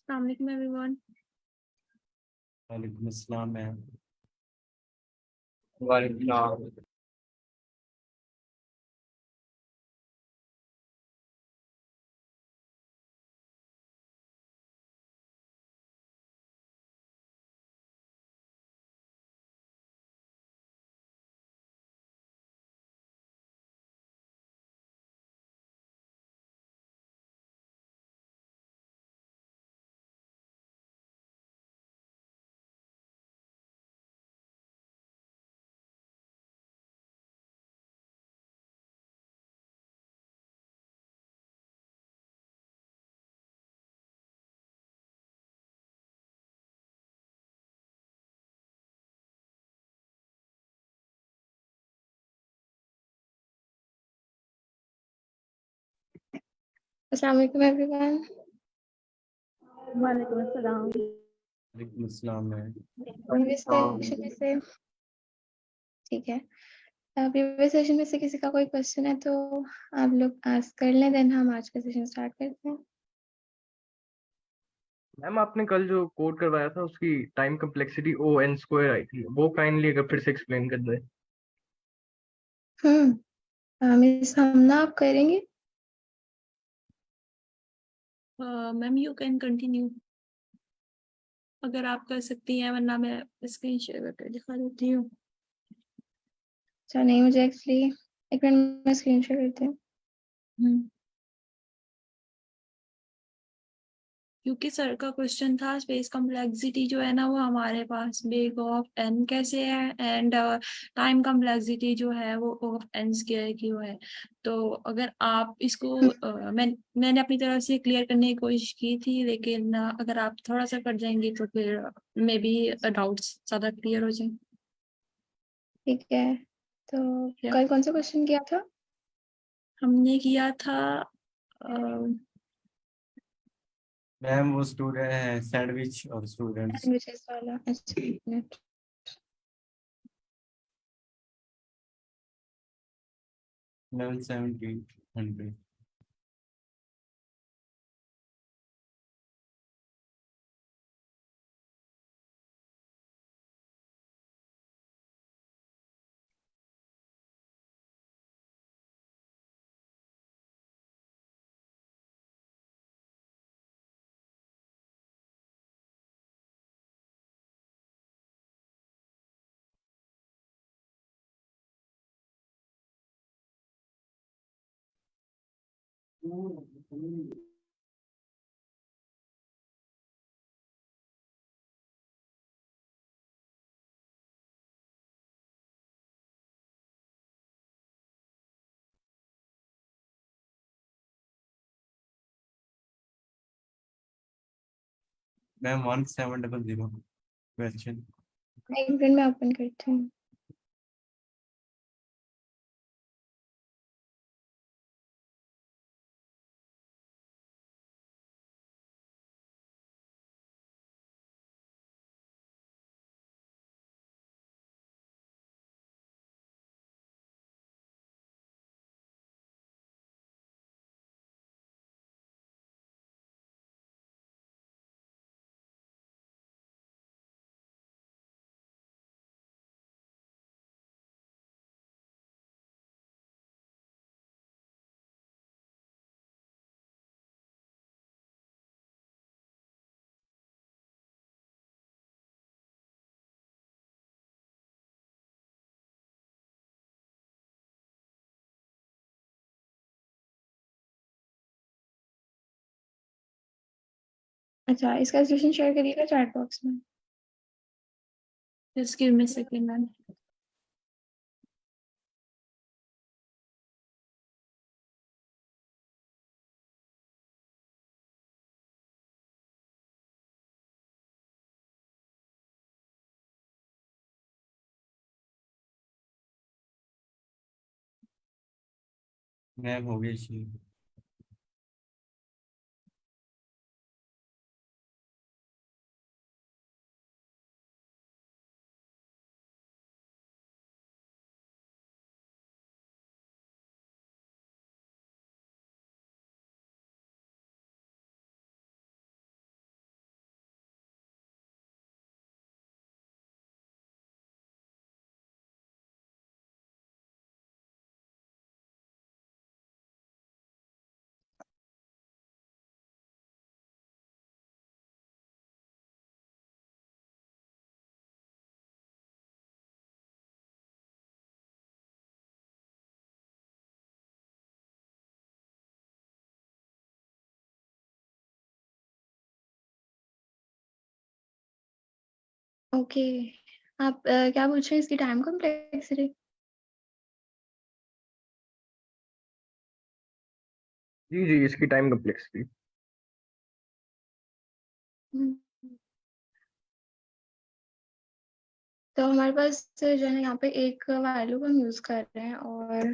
अस्सलाम वालेकुम एवरीवन। वालेकुम अस्सलाम मैम। वालेकुम। अस्सलाम वालेकुम एवरीवन। वालेकुम अस्सलाम। वालेकुम अस्सलाम मैम। सेशन में से ठीक है। प्रीवियस सेशन में से किसी का कोई क्वेश्चन है तो आप लोग आस्क कर लें, देन हम आज का सेशन स्टार्ट करते हैं। मैम आपने कल जो कोड करवाया था उसकी time complexity O N square आई थी, वो काइंडली अगर फिर से एक्सप्लेन कर दें। मिस हम ना आप करेंगे। मैम यू कैन कंटिन्यू अगर आप कर सकती हैं, वरना मैं स्क्रीन शेयर करके दिखा देती हूँ। अच्छा नहीं, मुझे एक्चुअली एक मिनट में स्क्रीन शेयर करती हूँ। क्योंकि सर का क्वेश्चन था स्पेस कम्प्लेक्सिटी जो है ना वो हमारे पास बेग ऑफ एन कैसे है, एंड टाइम कम्प्लेक्सिटी जो है वो ऑफ एन स्क्वायर की वो है। तो अगर आप इसको मैंने अपनी तरफ से क्लियर करने की कोशिश की थी, लेकिन अगर आप थोड़ा सा कर जाएंगी तो फिर मे बी डाउट्स ज्यादा क्लियर हो जाए। ठीक है, तो क्या कल कौन सा क्वेश्चन किया था? हमने किया था? मैम वो स्टूडेंट है सैंडविच और स्टूडेंट्स। लैंग्वेजेस वाला। अच्छा एक मिनट। लेवल 1700। Ma'am 1700 question. एक मिनट में ओपन करती हूँ। अच्छा, इसका सॉल्यूशन शेयर करिएगा चैट बॉक्स में। Just give me a second ma'am. Ma'am हो गई शी। ओके, आप क्या पूछ रहे हैं इसकी टाइम कॉम्प्लेक्सिटी? जी इसकी टाइम कम्प्लेक्सिटी। तो हमारे पास जो है ना यहाँ पे एक वैल्यू हम यूज कर रहे हैं, और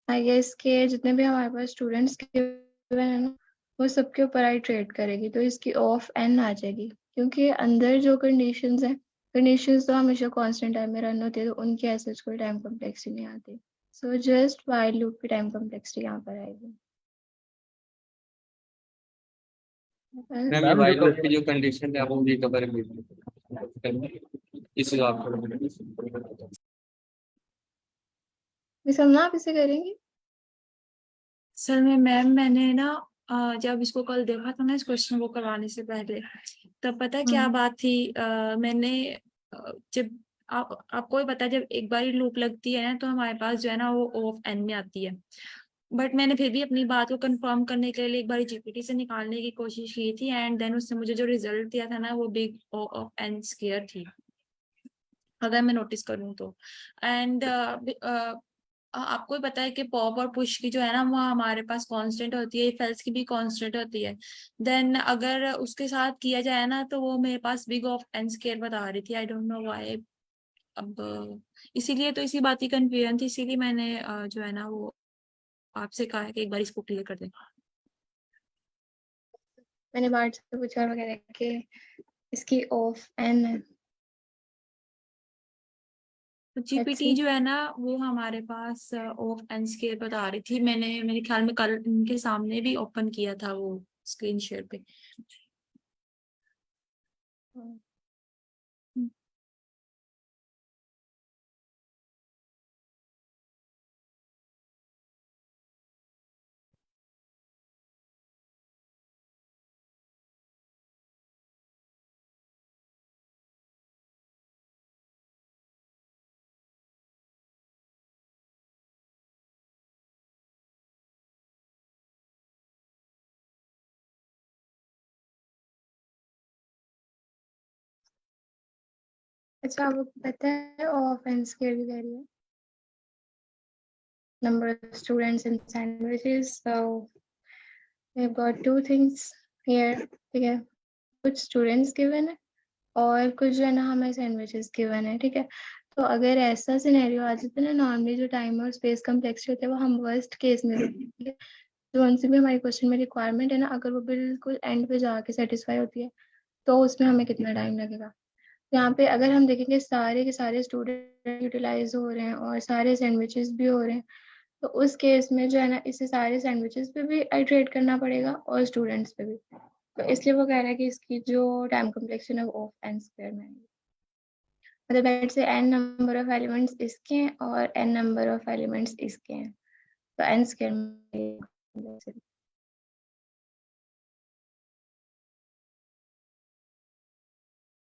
आई गेस के जितने भी हमारे पास स्टूडेंट्स गिवन है ना, वो सबके ऊपर आई ट्रेड करेगी, तो इसकी ऑफ एन आ जाएगी, क्योंकि अंदर जो कंडीशंस हैं, कंडीशंस तो हमेशा कांस्टेंट टाइम में रन होती है, तो उनकी ऐसे कोई टाइम कॉम्प्लेक्सिटी नहीं आती। सो जस्ट व्हाइल लूप की टाइम कॉम्प्लेक्सिटी यहाँ पर आएगी। मैम ये मैम जो वाइल लूप की जो कंडीशन है वो भी कवर इस हिसाब से। मिस हम ना आप इसे करेंगे। सर मैम मैंने ना जब इसको कल देखा था ना, इस क्वेश्चन को करवाने से पहले, तब पता है क्या बात थी। मैंने जब आपको ही पता है, जब एक बार लूप लगती है ना, तो हमारे पास जो है ना वो O ऑफ n में आती है। बट मैंने फिर भी अपनी बात को कंफर्म करने के लिए एक बार जीपीटी से निकालने की कोशिश की थी, एंड देन उसने मुझे जो रिजल्ट दिया था ना, वो big O of n square थी, अगर मैं नोटिस करूँ तो। एंड आपको भी पता है कि पॉप और पुश की जो है ना, वो हमारे पास कांस्टेंट होती है, फेल्स की भी कांस्टेंट होती है। देन अगर उसके साथ किया जाए ना, तो वो मेरे पास बिग ऑफ n स्क्वायर बता रही थी। I don't know why. अब इसीलिए तो इसी बात की कंफ्यूजन थी, इसीलिए मैंने जो है ना वो आपसे कहा है कि एक बार इसको क्लियर कर दें। मैंने बात से पूछा वगैरह कि इसकी ऑफ एन है। तो जीपीटी जो है ना, वो हमारे पास ऑफ n स्क्वायर बता रही थी। मैंने मेरे ख्याल में कल इनके सामने भी ओपन किया था वो स्क्रीन शेयर पे। अच्छा, आपको पता है ऑफ एन स्क्वायर भी कह रही है number of students in sandwiches, so we've got two things here. ठीक है, कुछ स्टूडेंट्स गिवन है और कुछ जो है ना हमें सैंडविचेस गिवन है। ठीक है, तो अगर ऐसा सिनेरियो आ जाता है ना, नॉर्मली जो टाइम और स्पेस कम्प्लेक्सिटी होती है वो हम वर्स्ट केस में देखते हैं। जो उनसे भी हमारे क्वेश्चन में रिक्वायरमेंट है ना, अगर वो बिल्कुल एंड पे जाके सेटिस्फाई होती है, तो उसमें हमें कितना टाइम लगेगा। यहाँ पे अगर हम देखेंगे सारे के सारे स्टूडेंट यूटिलाइज हो रहे हैं और सारे सैंडविचेस भी हो रहे हैं, तो उस केस में जो है ना इसे सारे सैंडविचेस पे भी आइट्रेट करना पड़ेगा और स्टूडेंट्स पे भी। तो इसलिए वो कह रहा है कि इसकी जो टाइम कम्प्लेक्शन है वो ऑफ एन स्क्वायर में है। मतलब let's say n number of elements इसके हैं और n नंबर ऑफ एलिमेंट्स इसके हैं, तो n स्क्वायर में।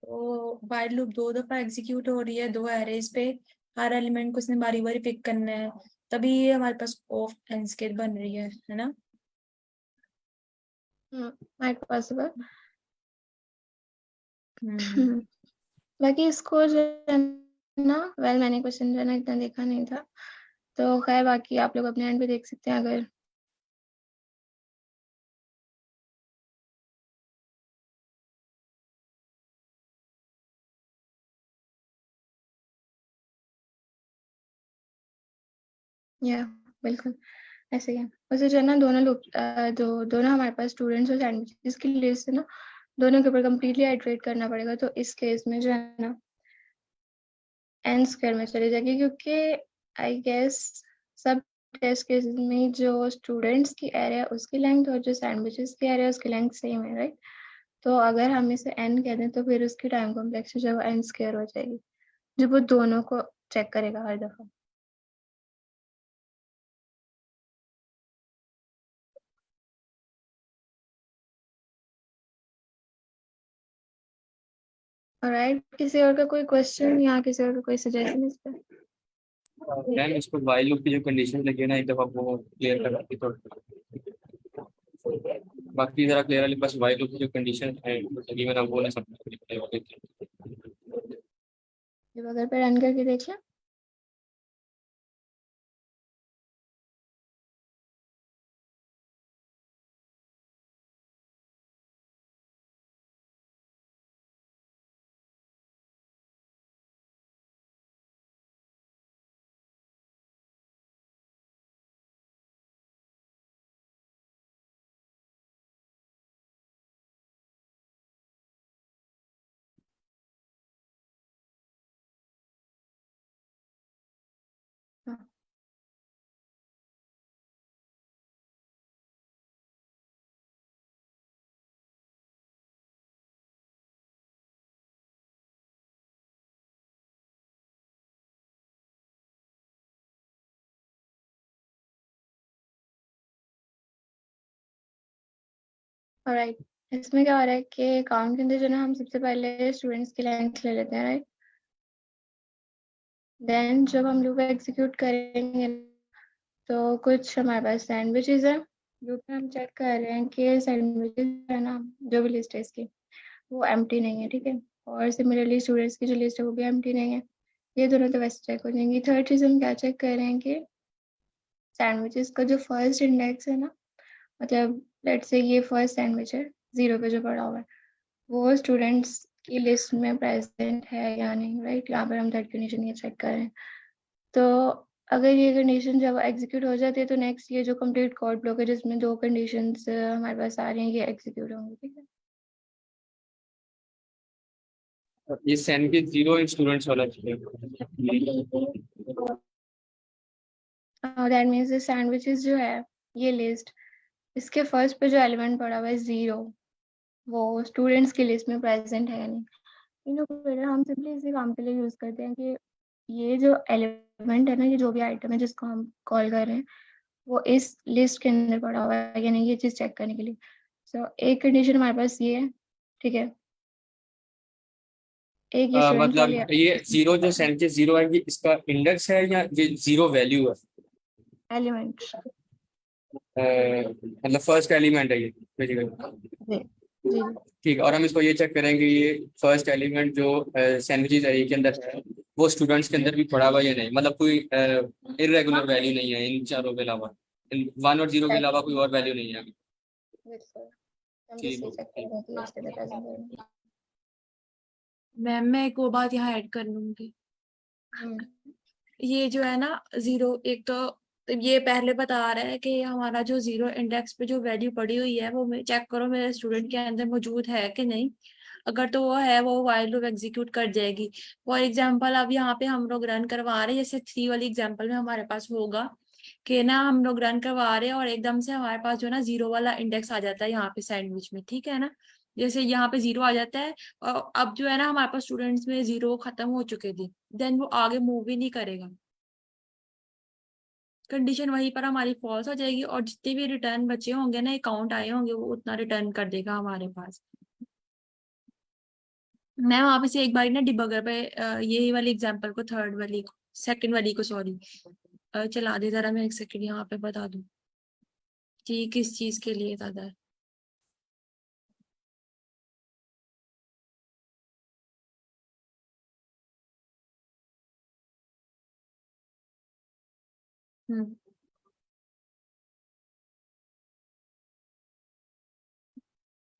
तो वाइल लूप 2 दफा एग्जीक्यूट हो रही है 2 एरेज पे। हर एलिमेंट को इसने बारी बारी पिक करना है, तभी ये हमारे पास ऑफ एन स्क्वायर बन रही है ना। Might possible. हम्म। बाकी इसको जो है ना, मैंने क्वेश्चन जो है ना इतना देखा नहीं था, तो खैर बाकी आप लोग अपने एंड पे देख सकते हैं अगर। या बिल्कुल ऐसे ही है। वैसे जो है ना दोनों लोग दोनों हमारे पास स्टूडेंट्स और सैंडविचेस की लिस्ट है ना, दोनों के ऊपर कम्प्लीटली आइट्रेट करना पड़ेगा, तो इस केस में जो है ना एन स्क्वायर में चली जाएगी, क्योंकि आई गेस सब टेस्ट केसेस में जो स्टूडेंट्स की एरिया उसकी लेंथ और जो सैंडविचेस की एरिया उसकी लेंथ सेम है, राइट। तो अगर हम इसे एन कह दें तो फिर उसकी टाइम कॉम्प्लेक्सिटी जो है एन स्क्वायर हो जाएगी, जो वो दोनों को चेक करेगा हर दफा। ऑलराइट, किसी और का कोई क्वेश्चन या किसी और का कोई सजेशन इस पे? मैम इसको वाइल लूप की जो कंडीशन लगी है ना, एक दफा वो क्लियर कर सकती तो बाकी जरा क्लियर है। बस वाइल लूप की जो कंडीशन है लगी, मैंने वो नहीं समझ। डिबगर पे रन करके देख लें। हाँ, ऑलराइट। इसमें क्या हो रहा है कि अकाउंट के अंदर जो ना हम सबसे पहले स्टूडेंट्स की लेंथ ले लेते हैं, राइट। देन जब हम लूप एग्जीक्यूट करेंगे तो कुछ हमारे पास सैंडविचेस है। लूप में हम चेक कर रहे हैं कि सैंडविचेस है ना, जो भी लिस्ट है इसकी वो एम्प्टी नहीं है, ठीक है। और सिमिलरली स्टूडेंट्स की जो लिस्ट है वो भी एम्प्टी नहीं है। ये दोनों तो वैसे चेक हो जाएंगी। थर्ड चीज हम क्या चेक कर रहे हैं कि सैंडविचेस का जो फर्स्ट इंडेक्स है ना, मतलब लेट्स से ये फर्स्ट सैंडविच है 0 पे जो पड़ा हुआ है, वो स्टूडेंट्स की लिस्ट में प्रेजेंट है या नहीं, राइट। यहाँ पर हम दैट कंडीशन ये चेक कर रहे हैं। तो अगर ये कंडीशन जब एग्जीक्यूट हो जाती है तो नेक्स्ट ये जो कंप्लीट कोड ब्लॉक है जिसमें दो कंडीशंस हमारे पास आ रही हैं, ये एग्जीक्यूट होंगे, ठीक है। ये सैंडविच 0 स्टूडेंट्स वाला चाहिए। दैट मीन्स सैंडविचेस जो है ये लिस्ट, इसके फर्स्ट पे जो एलिमेंट पड़ा हुआ है 0, वो स्टूडेंट्स की लिस्ट में प्रेजेंट है नहीं। इन ऑपरेटर हम सिंपली इसी काम के लिए यूज करते हैं कि ये जो एलिमेंट है ना, ये जो भी आइटम है जिसको हम कॉल कर रहे हैं, वो इस लिस्ट के अंदर पड़ा हुआ है या नहीं, ये चीज चेक करने के लिए। सो एक कंडीशन हमारे पास ये है, ठीक है। एक ये स्टूडेंट्स वाली मतलब ये 0 जो सैंडविच 0 है, ये इसका इंडेक्स है या ये 0 वैल्यू है? एलिमेंट। मतलब फर्स्ट एलिमेंट है ये बेसिकली। जी जी। ठीक है, और हम इसको ये चेक करेंगे ये फर्स्ट एलिमेंट जो सैंडविचेस है के अंदर है, वो स्टूडेंट्स के अंदर भी पड़ा हुआ या नहीं, मतलब कोई इरेगुलर वैल्यू नहीं है इन चारों के अलावा, इन 1 और 0 के अलावा कोई और वैल्यू नहीं है। हम ठीक जस्ट ये चेक करेंगे कि इसके अंदर प्रेजेंट है। मैम मैं एक और बात यहाँ ऐड कर लूंगी। ये जो है ना 0, एक तो ये पहले बता रहा है कि हमारा जो 0 इंडेक्स पे जो वैल्यू पड़ी हुई है वो चेक करो मेरे स्टूडेंट के अंदर मौजूद है कि नहीं। अगर तो वो है, वो व्हाइल लूप एग्जीक्यूट कर जाएगी। फॉर एग्जांपल अब यहाँ पे हम लोग रन करवा रहे हैं, जैसे 3 वाली एग्जांपल में हमारे पास होगा कि ना हम लोग रन करवा रहे हैं और एकदम से हमारे पास जो है ना 0 वाला इंडेक्स आ जाता है यहाँ पे सैंडविच में, ठीक है ना। जैसे यहाँ पे 0 आ जाता है और अब जो है ना हमारे पास स्टूडेंट्स में 0 खत्म हो चुके थे, देन वो आगे मूव ही नहीं करेगा। कंडीशन वहीं पर हमारी फॉल्स हो जाएगी और जितने भी रिटर्न बचे होंगे ना, अकाउंट आए होंगे, वो उतना रिटर्न कर देगा हमारे पास। मैं वहां पे से एक बार ना डिबगर पे यही वाली एग्जांपल को, थर्ड वाली को, सेकंड वाली को सॉरी, चला दे जरा। मैं एक सेकंड यहाँ पे बता दूं कि किस चीज के लिए ज्यादा है। हम्म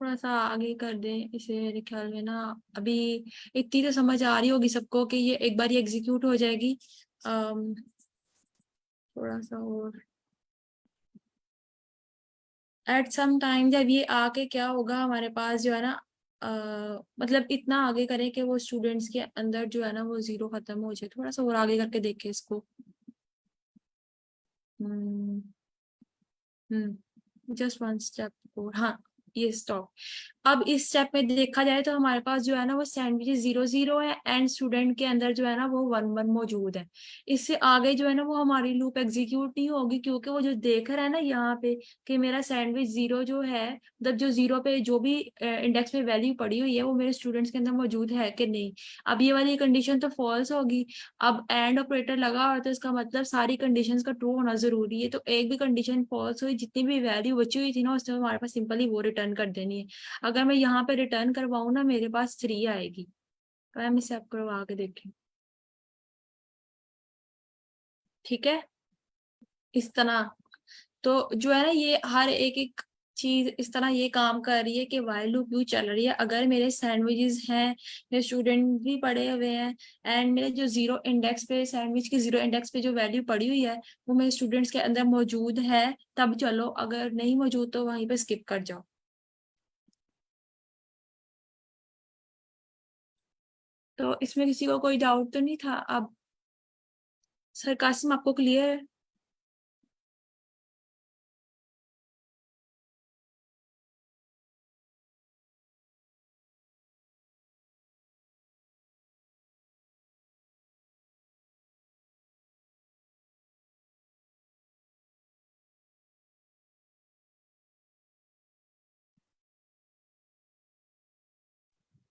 थोड़ा सा आगे कर दें इसे, मेरे ख्याल में ना अभी इतनी तो समझ आ रही होगी सबको कि ये एक बार ये एग्जीक्यूट हो जाएगी। अम, थोड़ा सा और एट सम टाइम जब ये आके क्या होगा हमारे पास जो है ना, मतलब इतना आगे करें कि वो स्टूडेंट्स के अंदर जो है ना वो 0 खत्म हो जाए। थोड़ा सा और आगे करके देखें इसको। हम्म जस्ट वन स्टेप और, हाँ ये स्टॉप। अब इस स्टेप में देखा जाए तो हमारे पास जो है ना वो सैंडविचेस 0 0 है एंड स्टूडेंट के अंदर जो है ना वो 1 1 मौजूद है। इससे आगे जो है ना वो हमारी लूप एग्जीक्यूट नहीं होगी, क्योंकि वो जो देख रहा है ना यहाँ पे कि मेरा सैंडविच 0 जो है, मतलब जो 0 पे जो भी इंडेक्स में वैल्यू पड़ी हुई है वो मेरे स्टूडेंट्स के अंदर मौजूद है कि नहीं। अब ये वाली कंडीशन तो फॉल्स होगी। अब एंड ऑपरेटर लगा और तो इसका मतलब सारी कंडीशंस का ट्रू होना जरूरी है। तो एक भी कंडीशन फॉल्स हुई, जितनी भी वैल्यू बची हुई थी ना उसमें हमारे पास सिंपली वो रिटर्न कर देनी है। अगर मैं यहाँ पे रिटर्न करवाऊँ ना, मेरे पास 3 आएगी। तो हम इसे आप करवा के देखें। ठीक है, इस तरह। तो जो है ना, ये हर एक एक चीज इस तरह ये काम कर रही है कि वाइल लूप यूं चल रही है। अगर मेरे सैंडविचेस हैं, मेरे स्टूडेंट भी पड़े हुए हैं, एंड मेरे जो जीरो इंडेक्स पे, सैंडविच की जीरो इंडेक्स पे जो वैल्यू पड़ी हुई है वो मेरे स्टूडेंट्स के अंदर मौजूद है, तब चलो, अगर नहीं मौजूद तो वहीं पे स्किप कर जाओ। तो इसमें किसी को कोई डाउट तो नहीं था? अब सर कासिम, आपको क्लियर है?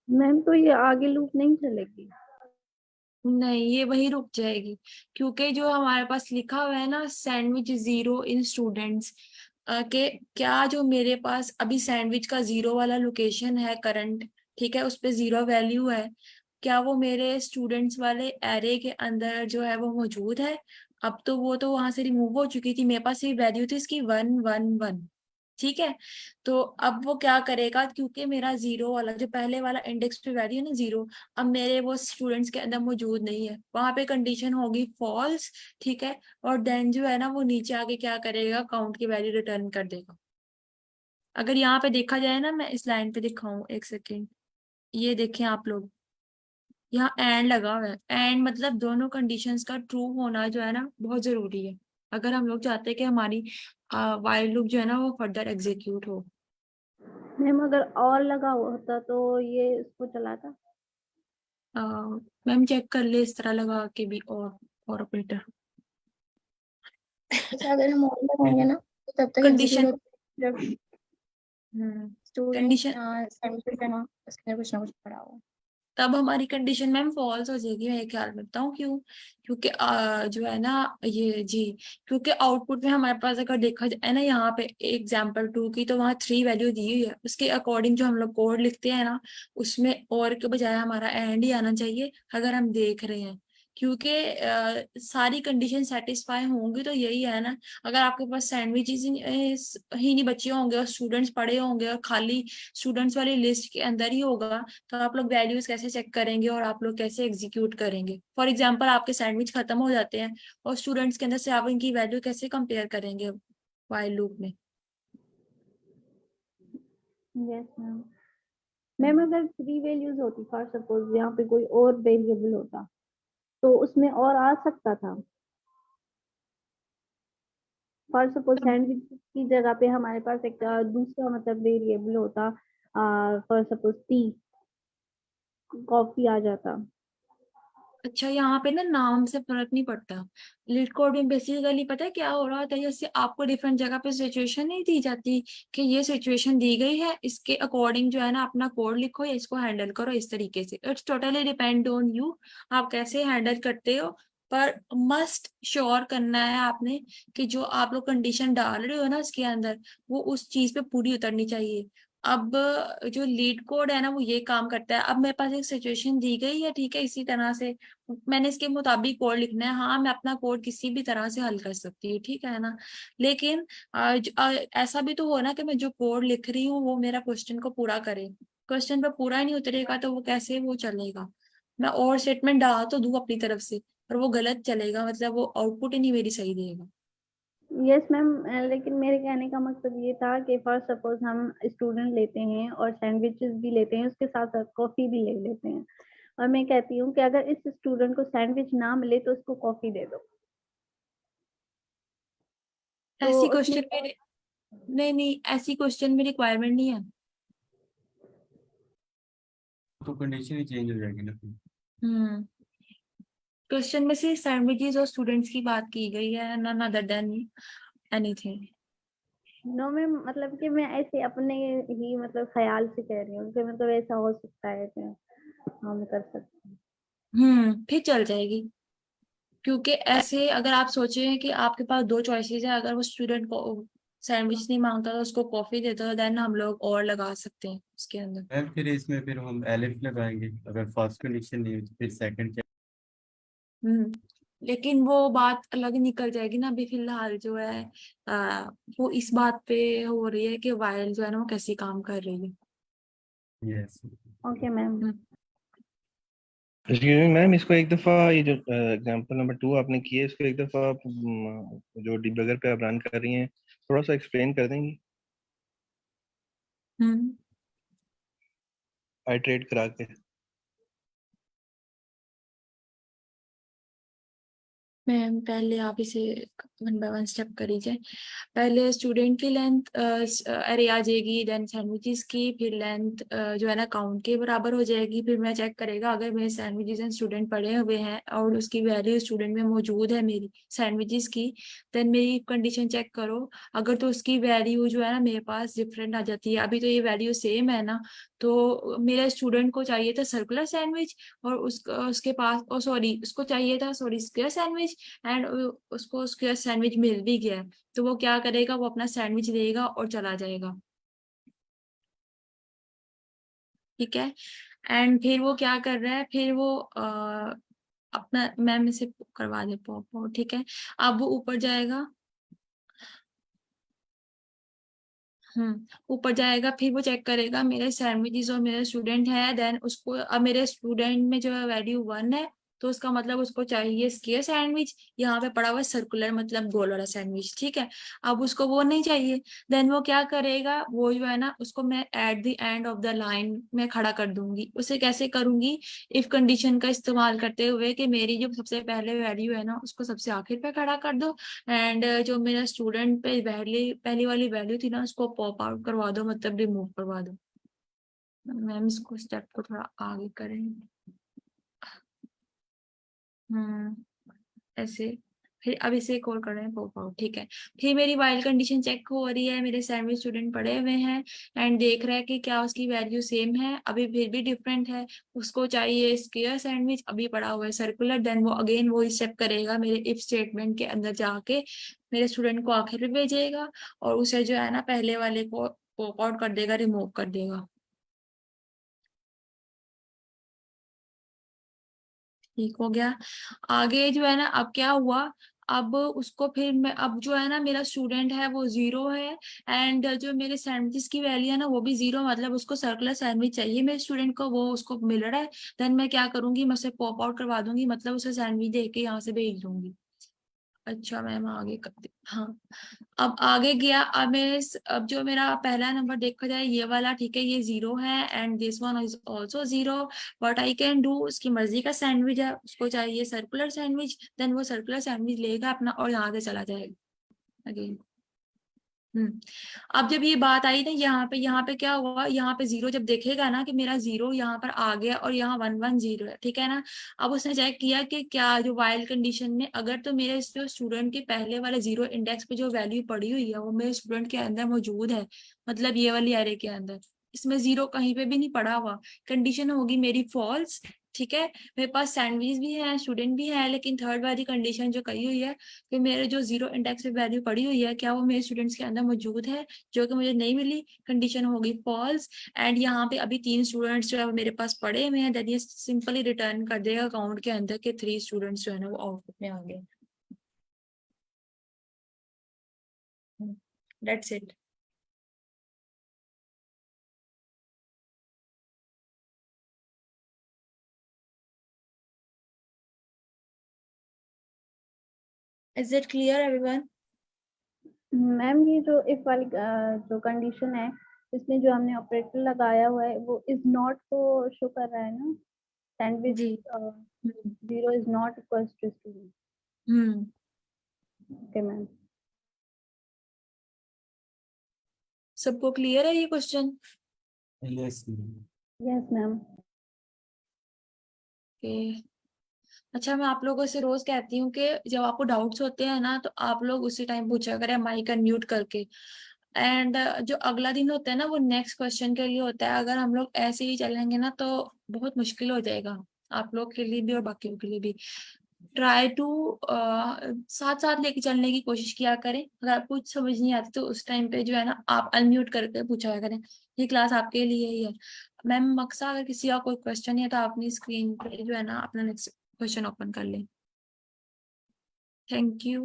मैम तो ये आगे लूप नहीं चलेगी? नहीं, ये वही रुक जाएगी, क्योंकि जो हमारे पास लिखा हुआ है ना, सैंडविच जीरो इन स्टूडेंट्स, के क्या जो मेरे पास अभी सैंडविच का जीरो वाला लोकेशन है करंट, ठीक है, उस पे जीरो वैल्यू है, क्या वो मेरे स्टूडेंट्स वाले एरे के अंदर जो है वो मौजूद है? अब तो वो तो वहां से रिमूव हो चुकी थी, मेरे पास ये वैल्यू थी इसकी 111, ठीक है। तो अब वो क्या करेगा, क्योंकि मेरा जीरो वाला जो पहले वाला इंडेक्स पे वैल्यू है ना जीरो, अब मेरे वो स्टूडेंट्स के अंदर मौजूद नहीं है, वहां पे कंडीशन होगी फॉल्स, ठीक है। और देन जो है ना वो नीचे आके क्या करेगा, काउंट की वैल्यू रिटर्न कर देगा। अगर यहाँ पे देखा जाए ना, मैं इस लाइन पे दिखाऊं, एक सेकेंड, ये देखें आप लोग, यहाँ एंड लगा हुआ है। एंड मतलब दोनों कंडीशंस का ट्रू होना जो है ना बहुत जरूरी है, अगर हम लोग चाहते हैं कि हमारी वाइल लूप जो है ना वो फर्दर एग्जीक्यूट हो। मैम अगर और लगा हुआ होता तो ये इसको चलाता? मैम चेक कर ले, इस तरह लगा के भी, और ऑपरेटर अच्छा अगर हम और लगाएंगे ना तो तब तक एग्जीक्यूट कंडीशन, होता है जब स्टूडेंट कंडीशन, सैंडविच है ना उसके अंदर कुछ ना कुछ पड़ा हुआ। तब हमारी कंडीशन मैम फॉल्स हो जाएगी, मेरे ख्याल में। बताऊँ क्यों? क्योंकि जो है ना ये जी, क्योंकि आउटपुट में हमारे पास अगर देखा जाए ना, यहाँ पे एग्जाम्पल 2 की तो वहाँ 3 वैल्यू दी हुई है, उसके अकॉर्डिंग जो हम लोग कोड लिखते हैं ना, उसमें और के बजाय हमारा एंड ही आना चाहिए, अगर हम देख रहे हैं। क्योंकि सारी कंडीशन सेटिस्फाई होंगी तो यही है ना। अगर आपके पास सैंडविचेस ही नहीं बचे होंगे और स्टूडेंट्स पड़े होंगे और खाली स्टूडेंट्स वाली लिस्ट के अंदर ही होगा, तो आप लोग वैल्यूज कैसे चेक करेंगे और आप लोग कैसे एग्जीक्यूट करेंगे? फॉर एग्जाम्पल, आपके सैंडविच खत्म हो जाते हैं और स्टूडेंट्स के अंदर से आप इनकी वैल्यू कैसे कंपेयर करेंगे व्हाइल लूप में? Yes ma'am. मैम अगर 3 वैल्यूज होती, फॉर सपोज यहाँ पे कोई और वेरिएबल होता तो उसमें और आ सकता था। फॉर सपोज सैंडविच की जगह पे हमारे पास एक दूसरा मतलब वेरिएबल होता, फॉर सपोज टी, कॉफी आ जाता। अच्छा, यहाँ पे ना नाम से फर्क नहीं पड़ता। लीड कोड में बेसिकली पता है क्या हो रहा होता है, जैसे आपको डिफरेंट जगह पे सिचुएशन नहीं दी जाती कि ये सिचुएशन दी गई है, इसके अकॉर्डिंग जो है ना अपना कोड लिखो या इसको हैंडल करो इस तरीके से। It's totally depend on you, आप कैसे हैंडल करते हो। पर मस्ट श्योर करना है आपने कि जो आप लोग कंडीशन डाल रहे हो ना इसके अंदर, वो उस चीज पे पूरी उतरनी चाहिए। अब जो लीड कोड है ना वो ये काम करता है। अब मेरे पास एक सिचुएशन दी गई है, ठीक है, इसी तरह से मैंने इसके मुताबिक कोड लिखना है। हाँ, मैं अपना कोड किसी भी तरह से हल कर सकती हूँ, ठीक है ना। लेकिन ऐसा भी तो हो ना कि मैं जो कोड लिख रही हूँ वो मेरा क्वेश्चन को पूरा करे। क्वेश्चन पे पूरा ही नहीं उतरेगा तो वो कैसे वो चलेगा? मैं और स्टेटमेंट डाल तो दूं अपनी तरफ से, पर वो गलत चलेगा, मतलब वो आउटपुट ही नहीं मेरी सही देगा। यस मैम, लेकिन मेरे कहने का मकसद ये था कि फॉर सपोज हम स्टूडेंट लेते हैं और सैंडविचेस भी लेते हैं, उसके साथ साथ कॉफी भी ले लेते हैं, और मैं कहती हूँ कि अगर इस स्टूडेंट को सैंडविच ना मिले तो उसको कॉफी दे दो, तो ऐसी उसमें क्वेश्चन में, नहीं नहीं, ऐसी क्वेश्चन में रिक्वायरमेंट नहीं है। तो कंडीशन ही चेंज हो जाएगी ना फिर। हम्म, क्वेश्चन में सिर्फ सैंडविचेस और स्टूडेंट्स की बात की गई है, none other than anything. No ma'am, मतलब कि मैं ऐसे अपने ही मतलब ख्याल से कह रही हूँ कि मतलब ऐसा हो सकता है कि हम कर सकते हैं। फिर चल जाएगी। क्योंकि ऐसे अगर आप सोचें कि आपके पास दो चॉइसेस है, अगर वो स्टूडेंट को सैंडविच नहीं मांगता तो उसको कॉफी देता, तो देन हम लोग और लगा सकते हैं उसके अंदर। मैम फिर इसमें फिर हम एलिफ लगाएंगे, अगर फर्स्ट कंडीशन नहीं हुई तो फिर सेकंड। हम्म लेकिन वो बात अलग निकल जाएगी ना। अभी फिलहाल जो है वो इस बात पे हो रही है कि वायल जो है ना वो कैसे काम कर रही है। Yes. Okay ma'am. Excuse me ma'am, इसको एक दफा, ये जो एग्जांपल नंबर 2 आपने किया है, इसको एक दफा आप जो डिबगर पे आप रन कर रही हैं थोड़ा सा एक्सप्लेन कर देंगी हम्म आइट्रेट करा के। मैम पहले आप इसे वन बाय वन स्टेप कर लीजिए। पहले स्टूडेंट की लेंथ अरे आ जाएगी, देन सैंडविचेस की फिर लेंथ जो है ना काउंट के बराबर हो जाएगी। फिर मैं चेक करेगा अगर मेरे सैंडविचेस एंड स्टूडेंट पड़े हुए हैं और उसकी वैल्यू स्टूडेंट में मौजूद है मेरी सैंडविचेस की, देन मेरी कंडीशन चेक करो। अगर तो उसकी वैल्यू जो है ना मेरे पास डिफरेंट आ जाती है, अभी तो ये वैल्यू सेम है ना, तो मेरे स्टूडेंट को चाहिए था सर्कुलर सैंडविच और उसके पास सॉरी उसको चाहिए था सॉरी स्क्वायर सैंडविच, एंड उसको स्क्वायर सैंडविच मिल भी गया है। तो वो क्या करेगा, वो अपना सैंडविच लेगा और चला जाएगा। ठीक है। एंड फिर वो क्या कर रहा है, फिर वो अपना मैम इसे करवा दे पॉप। ठीक है। अब वो ऊपर जाएगा। ऊपर जाएगा, फिर वो चेक करेगा मेरे सैंडविचेस और मेरे स्टूडेंट है, देन उसको अब मेरे स्टूडेंट में जो है वैल्यू 1 है, तो उसका मतलब उसको चाहिए स्क्वायर सैंडविच। यहाँ पे पड़ा हुआ है सर्कुलर मतलब गोल वाला सैंडविच। ठीक है। अब उसको वो नहीं चाहिए, देन वो क्या करेगा, वो जो है ना उसको मैं at the end of the line में खड़ा कर दूंगी। उसे कैसे करूंगी, इफ कंडीशन का इस्तेमाल करते हुए कि मेरी जो सबसे पहले वैल्यू है ना उसको सबसे आखिर पे खड़ा कर दो, एंड जो मेरा स्टूडेंट पे पहली पहली वाली वैल्यू थी ना उसको पॉप आउट करवा दो, मतलब रिमूव करवा दो। मैम इसको स्टेप को थोड़ा आगे करें। ऐसे। फिर अब इसे कॉल कर रहे हैं पॉप आउट। ठीक है। फिर मेरी वाइल कंडीशन चेक हो रही है, मेरे सैंडविच स्टूडेंट पड़े हुए हैं एंड देख रहा है कि क्या उसकी वैल्यू सेम है, अभी फिर भी डिफरेंट है। उसको चाहिए स्क्वायर सैंडविच, अभी पड़ा हुआ है सर्कुलर। देन वो अगेन वो स्टेप करेगा, मेरे इफ स्टेटमेंट के अंदर जाके मेरे स्टूडेंट को आखिर में भेजेगा और उसे जो है ना पहले वाले को पॉप आउट कर देगा, रिमूव कर देगा। ठीक हो गया। आगे जो है ना अब क्या हुआ, अब उसको फिर मैं अब जो है ना मेरा स्टूडेंट है वो 0 है, एंड जो मेरे सैंडविचेस की वैल्यू है ना वो भी 0, मतलब उसको सर्कुलर सैंडविच चाहिए मेरे स्टूडेंट को, वो उसको मिल रहा है। देन मैं क्या करूंगी, मैं उसे पॉप आउट करवा दूंगी, मतलब उसे सैंडविच दे के यहाँ से भेज दूंगी। अच्छा मैम आगे करते हाँ। अब आगे गया, अब अब जो मेरा पहला नंबर देखा जाए ये वाला, ठीक है, ये 0 है and this one is also 0। But I can do, उसकी मर्जी का सैंडविच है, उसको चाहिए सर्कुलर सैंडविच, देन वो सर्कुलर सैंडविच लेगा अपना और यहाँ से चला जाएगा अगेन। अब जब ये बात आई ना यहाँ पे क्या हुआ, यहाँ पे 0 जब देखेगा ना कि मेरा 0 यहाँ पर आ गया और यहाँ 1 1 0 है, ठीक है ना। अब उसने चेक किया कि क्या जो वाइल कंडीशन में अगर तो मेरे जो स्टूडेंट के पहले वाले 0 इंडेक्स पे जो वैल्यू पड़ी हुई है वो मेरे स्टूडेंट के अंदर मौजूद है, मतलब ये वाली एरे के अंदर, इसमें 0 कहीं पे भी नहीं पड़ा हुआ, कंडीशन होगी मेरी फॉल्स। ठीक है। मेरे पास सैंडविच भी है, स्टूडेंट भी है, लेकिन थर्ड वाली कंडीशन जो कही हुई है कि मेरे जो 0 इंडेक्स पे वैल्यू पड़ी हुई है क्या वो मेरे स्टूडेंट्स के अंदर मौजूद है, जो कि मुझे नहीं मिली, कंडीशन होगी फॉल्स। एंड यहाँ पे अभी 3 स्टूडेंट्स जो है वो मेरे पास पड़े हुए हैं, देन ये सिंपली रिटर्न कर देगा अकाउंट के अंदर के 3 स्टूडेंट्स जो है ना वो आउटपुट में आ गए। That's it. Is it clear everyone? Ma'am ये जो इफ वाली जो कंडीशन है इसमें जो हमने ऑपरेटर लगाया हुआ है वो इज नॉट को शो कर रहा है ना, सैंडविच जी। Hmm 0 is not equal to student. Hmm. Okay ma'am. सबको क्लियर है ये question? Yes. Yes ma'am. Okay. अच्छा मैं आप लोगों से रोज कहती हूँ कि जब आपको डाउट्स होते हैं ना तो आप लोग उसी टाइम पूछा करें माइक अनम्यूट करके। एंड जो अगला दिन होता है ना वो नेक्स्ट क्वेश्चन के लिए होता है, अगर हम लोग ऐसे ही चलेंगे ना तो बहुत मुश्किल हो जाएगा आप लोग के लिए भी और बाकियों के लिए भी। ट्राई टू साथ साथ लेके चलने की कोशिश किया करें, अगर आपको कुछ समझ नहीं आती तो उस टाइम पे जो है ना आप अनम्यूट करके पूछा करें, ये क्लास आपके लिए ही है। मैम मक्सा अगर किसी का कोई क्वेश्चन है तो अपनी स्क्रीन पे जो है ना अपना नेक्स्ट क्वेश्चन ओपन कर लें। Thank you.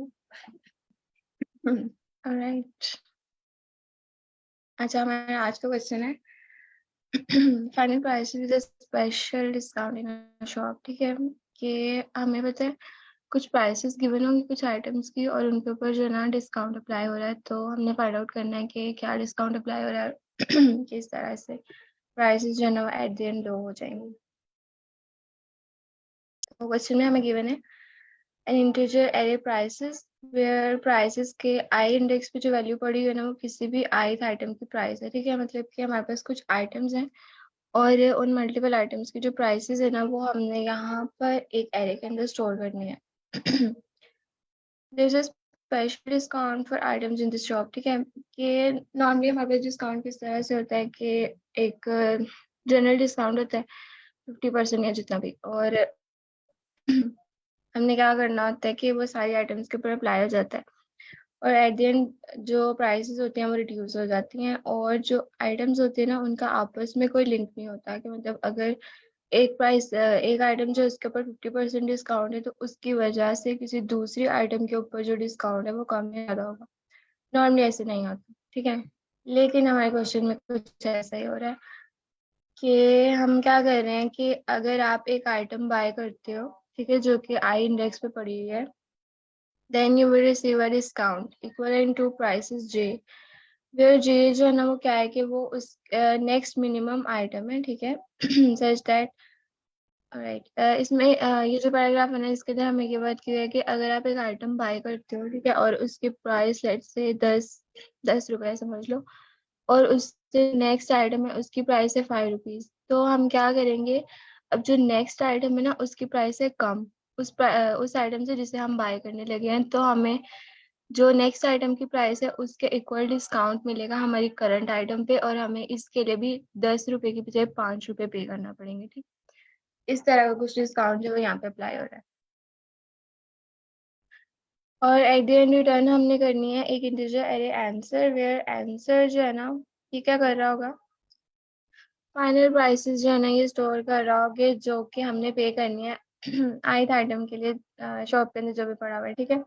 ऑलराइट, अच्छा हमारा आज का क्वेश्चन है final price with special discount in shop. ठीक है, कि हमें पता है कुछ प्राइसेस गिवन होंगे कुछ आइटम्स की और उनके ऊपर जो है ना डिस्काउंट अप्लाई हो रहा है, तो हमने फाइंड आउट करना है कि क्या डिस्काउंट अप्लाई हो रहा है किस तरह से प्राइसेस जो है ना एट द एंड लो हो जाएंगे। तो क्वेश्चन में हमें गिवन है an integer array prices where prices के आई इंडेक्स पे जो वैल्यू पड़ी हुई है ना वो किसी भी ith आइटम की प्राइस है। ठीक है, मतलब कि हमारे पास कुछ आइटम्स हैं और उन मल्टीपल आइटम्स की जो प्राइसेस है ना वो हमने यहाँ पर एक एरे के अंदर स्टोर करनी है। There is special discount for items in this shop. ठीक है, कि नॉर्मली हमारे पास डिस्काउंट किस तरह से होता है कि एक जनरल डिस्काउंट होता है 50% या जितना भी, और हमने क्या करना होता है कि वो सारी आइटम्स के ऊपर अप्लाई हो जाता है और एट द एंड जो प्राइसेस होती हैं वो रिड्यूस हो जाती हैं और जो आइटम्स होती है ना उनका आपस में कोई लिंक नहीं होता, कि मतलब अगर एक आइटम जो उसके ऊपर 50% डिस्काउंट है तो उसकी वजह से किसी दूसरी आइटम के ऊपर जो डिस्काउंट है वो कम या ज्यादा होगा। नॉर्मली ऐसे नहीं होता। ठीक है, लेकिन हमारे क्वेश्चन में कुछ ऐसा ही हो रहा है कि हम क्या कर रहे हैं कि अगर आप एक आइटम बाय करते हो, ठीक है, जो कि आई इंडेक्स पे पड़ी हुई है, then you will receive a discount equivalent to prices J, where J जो है ना वो क्या है कि वो उस नेक्स्ट मिनिमम आइटम है। ठीक है सच दैट राइट, इसमें ये जो पैराग्राफ है ना इसके अंदर हमें ये बात की है कि अगर आप एक आइटम बाय करते हो, ठीक है, और उसकी प्राइस लेट से 10 रुपए समझ लो, और उससे नेक्स्ट आइटम है उसकी प्राइस है 5 रुपीज, तो हम क्या करेंगे, अब जो नेक्स्ट आइटम है ना उसकी प्राइस है कम उस आइटम से जिसे हम बाय करने लगे हैं, तो हमें जो नेक्स्ट आइटम की प्राइस है उसके इक्वल डिस्काउंट मिलेगा हमारी करंट आइटम पे, और हमें इसके लिए भी 10 रुपए की बजाय 5 रुपए पे करना पड़ेंगे। ठीक, इस तरह का कुछ डिस्काउंट जो है यहाँ पे अप्लाई हो रहा है। और एट द एंड रिटर्न हमने करनी है एक integer array answer, where answer जो है ना ये क्या कर रहा होगा, फाइनल प्राइसेस जो है ना ये स्टोर कर रहा होगे जो कि हमने पे करनी है आइथ आइटम के लिए शॉप के अंदर जो भी पड़ा हुआ है। ठीक है,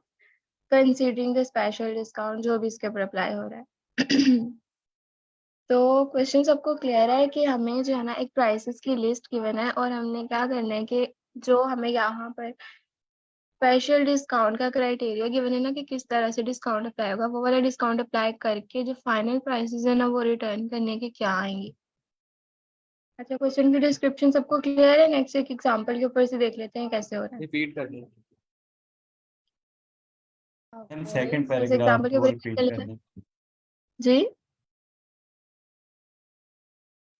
कंसीडरिंग द स्पेशल डिस्काउंट जो भी इसके ऊपर अप्लाई हो रहा है तो क्वेश्चन सबको क्लियर है कि हमें जो है ना एक प्राइसेस की लिस्ट गिवन है और हमने क्या करना है कि जो हमें यहाँ पर स्पेशल डिस्काउंट का क्राइटेरिया गिवन है ना कि किस तरह से डिस्काउंट अप्लाई होगा, वो वाला डिस्काउंट अप्लाई करके जो फाइनल प्राइसेस है ना वो रिटर्न करने के क्या आएंगी। अच्छा, क्वेश्चन की डिस्क्रिप्शन सबको क्लियर है? नेक्स्ट एक एग्जांपल के ऊपर से देख लेते हैं कैसे हो रहा है। रिपीट कर दें। मैम Okay, सेकंड इस पैराग्राफ एग्जांपल के वो ऊपर रिपीट कर कर लेते हैं। दें। जी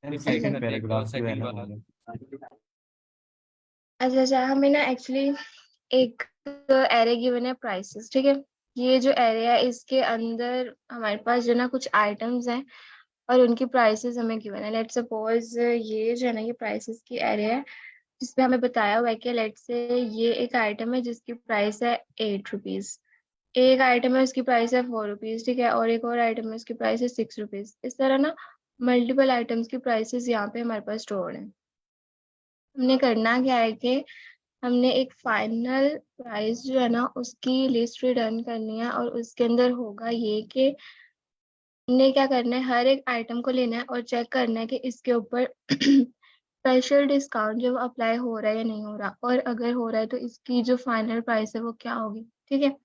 मैम रिपीट सेकंड कर दें एक बार पैराग्राफ जो है सेकंड ना वाला। वो। अच्छा, हमें ना एक्चुअली एक एरे गिवन है प्राइसेस। ठीक है, ये जो एरे है इसके अंदर हमारे पास जो ना कुछ आइटम्स हैं और उनकी प्राइसेस हमें गिवन है। लेट्स सपोज ये जो है ना ये प्राइसेस की एरे है जिसमें हमें बताया हुआ है कि लेट्स से ये एक आइटम है जिसकी प्राइस है 8 रुपीज, एक आइटम है उसकी प्राइस है 4 रुपीज, ठीक है, और एक और आइटम है उसकी प्राइस है 6 रुपीज। इस तरह ना मल्टीपल आइटम्स की प्राइसेस यहाँ पे हमारे पास स्टोर्ड है। हमने करना क्या है कि हमने एक फाइनल प्राइस जो है ना उसकी लिस्ट रिटर्न करनी है और उसके अंदर होगा ये कि हमने क्या करना है, हर एक आइटम को लेना है और चेक करना है कि इसके ऊपर स्पेशल डिस्काउंट जो अप्लाई हो रहा है या नहीं हो रहा, और अगर हो रहा है तो इसकी जो फाइनल प्राइस है वो क्या होगी। ठीक है,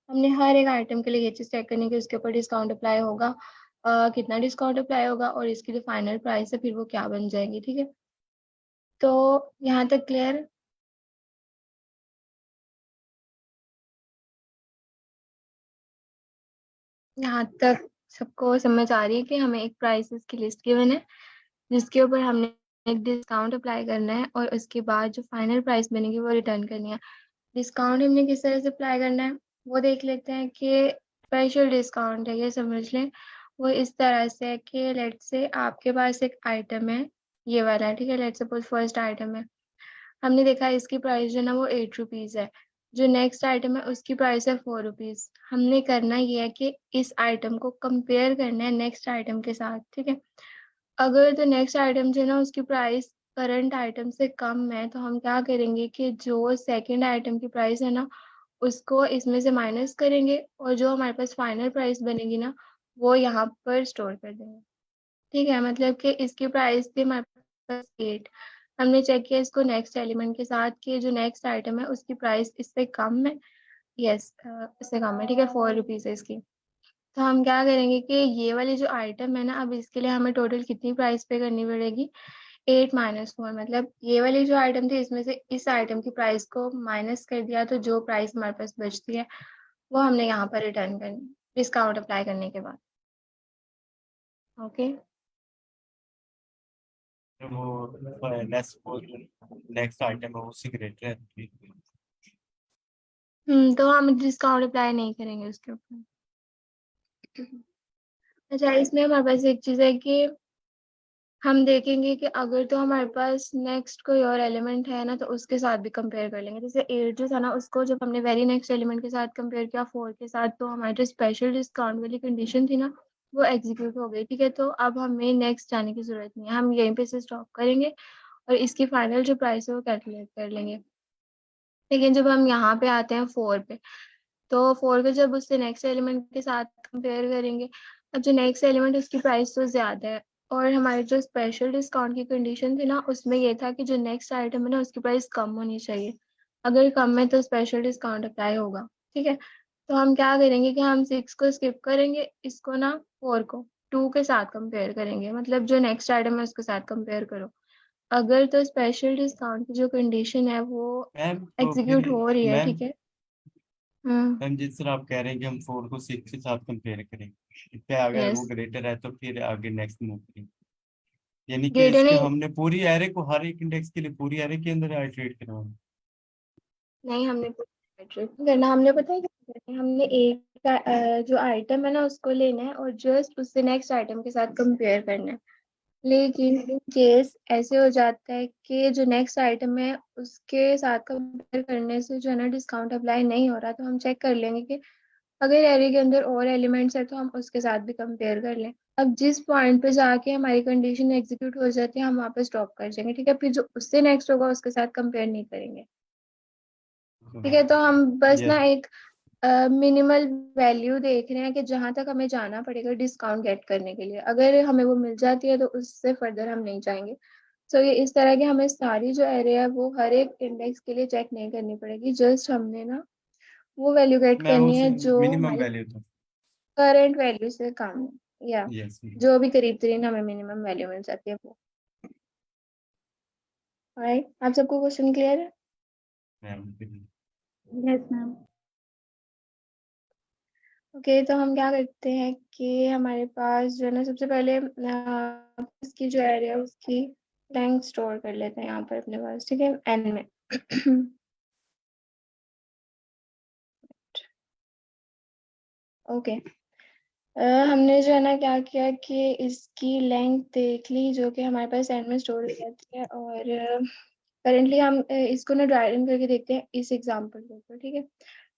हमने हर एक आइटम के लिए ये चीज चेक करनी है कि उसके ऊपर डिस्काउंट अप्लाई होगा, कितना डिस्काउंट अप्लाई होगा और इसकी जो फाइनल प्राइस है फिर वो क्या बन जाएगी। ठीक है, तो यहाँ तक क्लियर? यहाँ तक सबको समझ आ रही है कि हमें एक प्राइसेस की लिस्ट गिवन है जिसके ऊपर हमने एक डिस्काउंट अप्लाई करना है और उसके बाद जो फाइनल प्राइस बनेगी वो रिटर्न करनी है। डिस्काउंट हमने किस तरह से अप्लाई करना है वो देख लेते हैं कि स्पेशल डिस्काउंट है ये समझ लें, वो इस तरह से है कि लेट से आपके पास एक आइटम है ये वाला है। ठीक है, लेट सपोज फर्स्ट आइटम है, हमने देखा इसकी प्राइस जो है ना वो 8 रुपीज है, जो नेक्स्ट आइटम है उसकी प्राइस है 4 रुपीज। हमने करना ये है कि इस आइटम को कंपेयर करना है नेक्स्ट आइटम के साथ। ठीक है, अगर तो नेक्स्ट आइटम जो है ना उसकी प्राइस करंट आइटम से कम है तो हम क्या करेंगे कि जो सेकंड आइटम की प्राइस है ना उसको इसमें से माइनस करेंगे और जो हमारे पास फाइनल प्राइस बनेगी ना वो यहाँ पर स्टोर कर देंगे। ठीक है, मतलब कि इसकी प्राइस थी हमारे पास 8, हमने चेक किया इसको नेक्स्ट एलिमेंट के साथ कि जो नेक्स्ट आइटम है उसकी प्राइस इससे कम है। यस, इससे कम है। ठीक है, 4 रुपीज है इसकी। तो हम क्या करेंगे कि ये वाली जो आइटम है ना, अब इसके लिए हमें टोटल कितनी प्राइस पे करनी पड़ेगी, 8 - 4। मतलब ये वाली जो आइटम थी इसमें से इस आइटम की प्राइस को माइनस कर दिया तो जो प्राइस हमारे पास बचती है वो हमने यहाँ पर रिटर्न करनी, डिस्काउंट अप्लाई करने के बाद। ओके, वो लेस नेक्स्ट आइटम है उसी के रेट है। तो हम डिस्काउंट अप्लाई नहीं करेंगे उसके ऊपर। अच्छा, इसमें हमारे पास एक चीज है कि हम देखेंगे कि अगर तो हमारे पास नेक्स्ट कोई और एलिमेंट है ना तो उसके साथ भी कंपेयर कर लेंगे। जैसे 8 जो था ना उसको जब हमने वेरी नेक्स्ट एलिमेंट के साथ कंपेयर किया 4 के साथ, तो हमारी जो स्पेशल डिस्काउंट वाली कंडीशन थी ना वो एग्जीक्यूट हो गई। ठीक है, तो अब हमें नेक्स्ट जाने की जरूरत नहीं है, हम यहीं पे से स्टॉप करेंगे और इसकी फाइनल जो प्राइस है वो कैलकुलेट कर लेंगे। लेकिन जब हम यहाँ पे आते हैं 4 पे, तो 4 को जब उससे नेक्स्ट एलिमेंट के साथ कंपेयर करेंगे, अब जो नेक्स्ट एलिमेंट उसकी प्राइस तो ज्यादा है और हमारे जो स्पेशल डिस्काउंट की कंडीशन थी ना उसमें ये था कि जो नेक्स्ट आइटम है ना उसकी प्राइस कम होनी चाहिए। अगर कम है तो स्पेशल डिस्काउंट अप्लाई होगा। ठीक है, तो हम क्या करेंगे कि हम 6 को स्किप करेंगे, इसको ना 4 को 2 के साथ कंपेयर करेंगे, मतलब जो नेक्स्ट आइटम है उसके साथ कंपेयर करो। अगर तो स्पेशल डिस्काउंट की जो कंडीशन है वो मैम तो एग्जीक्यूट फिर हो रही है। मैम ठीक है। हम्म। मैम जिस तरह आप कह रहे हैं कि हम 4 को 6 के साथ कंपेयर करेंगे, पे अगर वो यस, ग्रेटर है तो फिर आगे नेक्स्ट मूव करेंगे, यानी कि ग्रेटर इसके नहीं, हमने पूरी एरे को हर एक इंडेक्स के लिए पूरी एरे के अंदर आइटरेट करवाना। नहीं हमने ट्रिप करना, हमने पता है क्या करना है, हमने एक जो आइटम है ना उसको लेना है और जस्ट उससे नेक्स्ट आइटम के साथ कंपेयर करना है। लेकिन इन केस ऐसे हो जाता है कि जो नेक्स्ट आइटम है उसके साथ कंपेयर करने से जो है ना डिस्काउंट अप्लाई नहीं हो रहा, तो हम चेक कर लेंगे कि अगर एरे के अंदर और एलिमेंट्स है तो हम उसके साथ भी कंपेयर कर लें। अब जिस पॉइंट पे जाके हमारी कंडीशन एग्जीक्यूट हो जाती है हम वहाँ पे स्टॉप कर जाएंगे। ठीक है, फिर जो उससे नेक्स्ट होगा उसके साथ कंपेयर नहीं करेंगे। ठीक है, तो हम बस ना यस एक मिनिमल वैल्यू देख रहे हैं कि जहां तक हमें जाना पड़ेगा डिस्काउंट गेट करने के लिए, अगर हमें वो मिल जाती है तो उससे फर्दर हम नहीं जाएंगे। सो ये इस तरह की हमें सारी जो एरे है वो हर एक इंडेक्स के लिए चेक नहीं करनी पड़ेगी, जस्ट हमने ना वो वैल्यू गेट मैम करनी उस है जो मिनिमम हमारी वैल्यू तो करंट वैल्यू से कम है, या यस जो भी करीब तरीन हमें मिनिमम वैल्यू मिल जाती है वो। राइट, आप सबको क्वेश्चन क्लियर है? मैम। Yes ma'am. ओके, तो हम क्या करते हैं कि हमारे पास जो है ना सबसे पहले इसकी जो एरे है उसकी रैंक स्टोर कर लेते हैं यहाँ पर अपने पास। ठीक है, एन में। ओके, हमने जो है ना क्या किया कि इसकी लेंथ देख ली जो कि हमारे पास एन में स्टोर हो जाती है, और करेंटली हम इसको ना ड्राई रन करके देखते हैं इस एग्जांपल के ऊपर। ठीक है,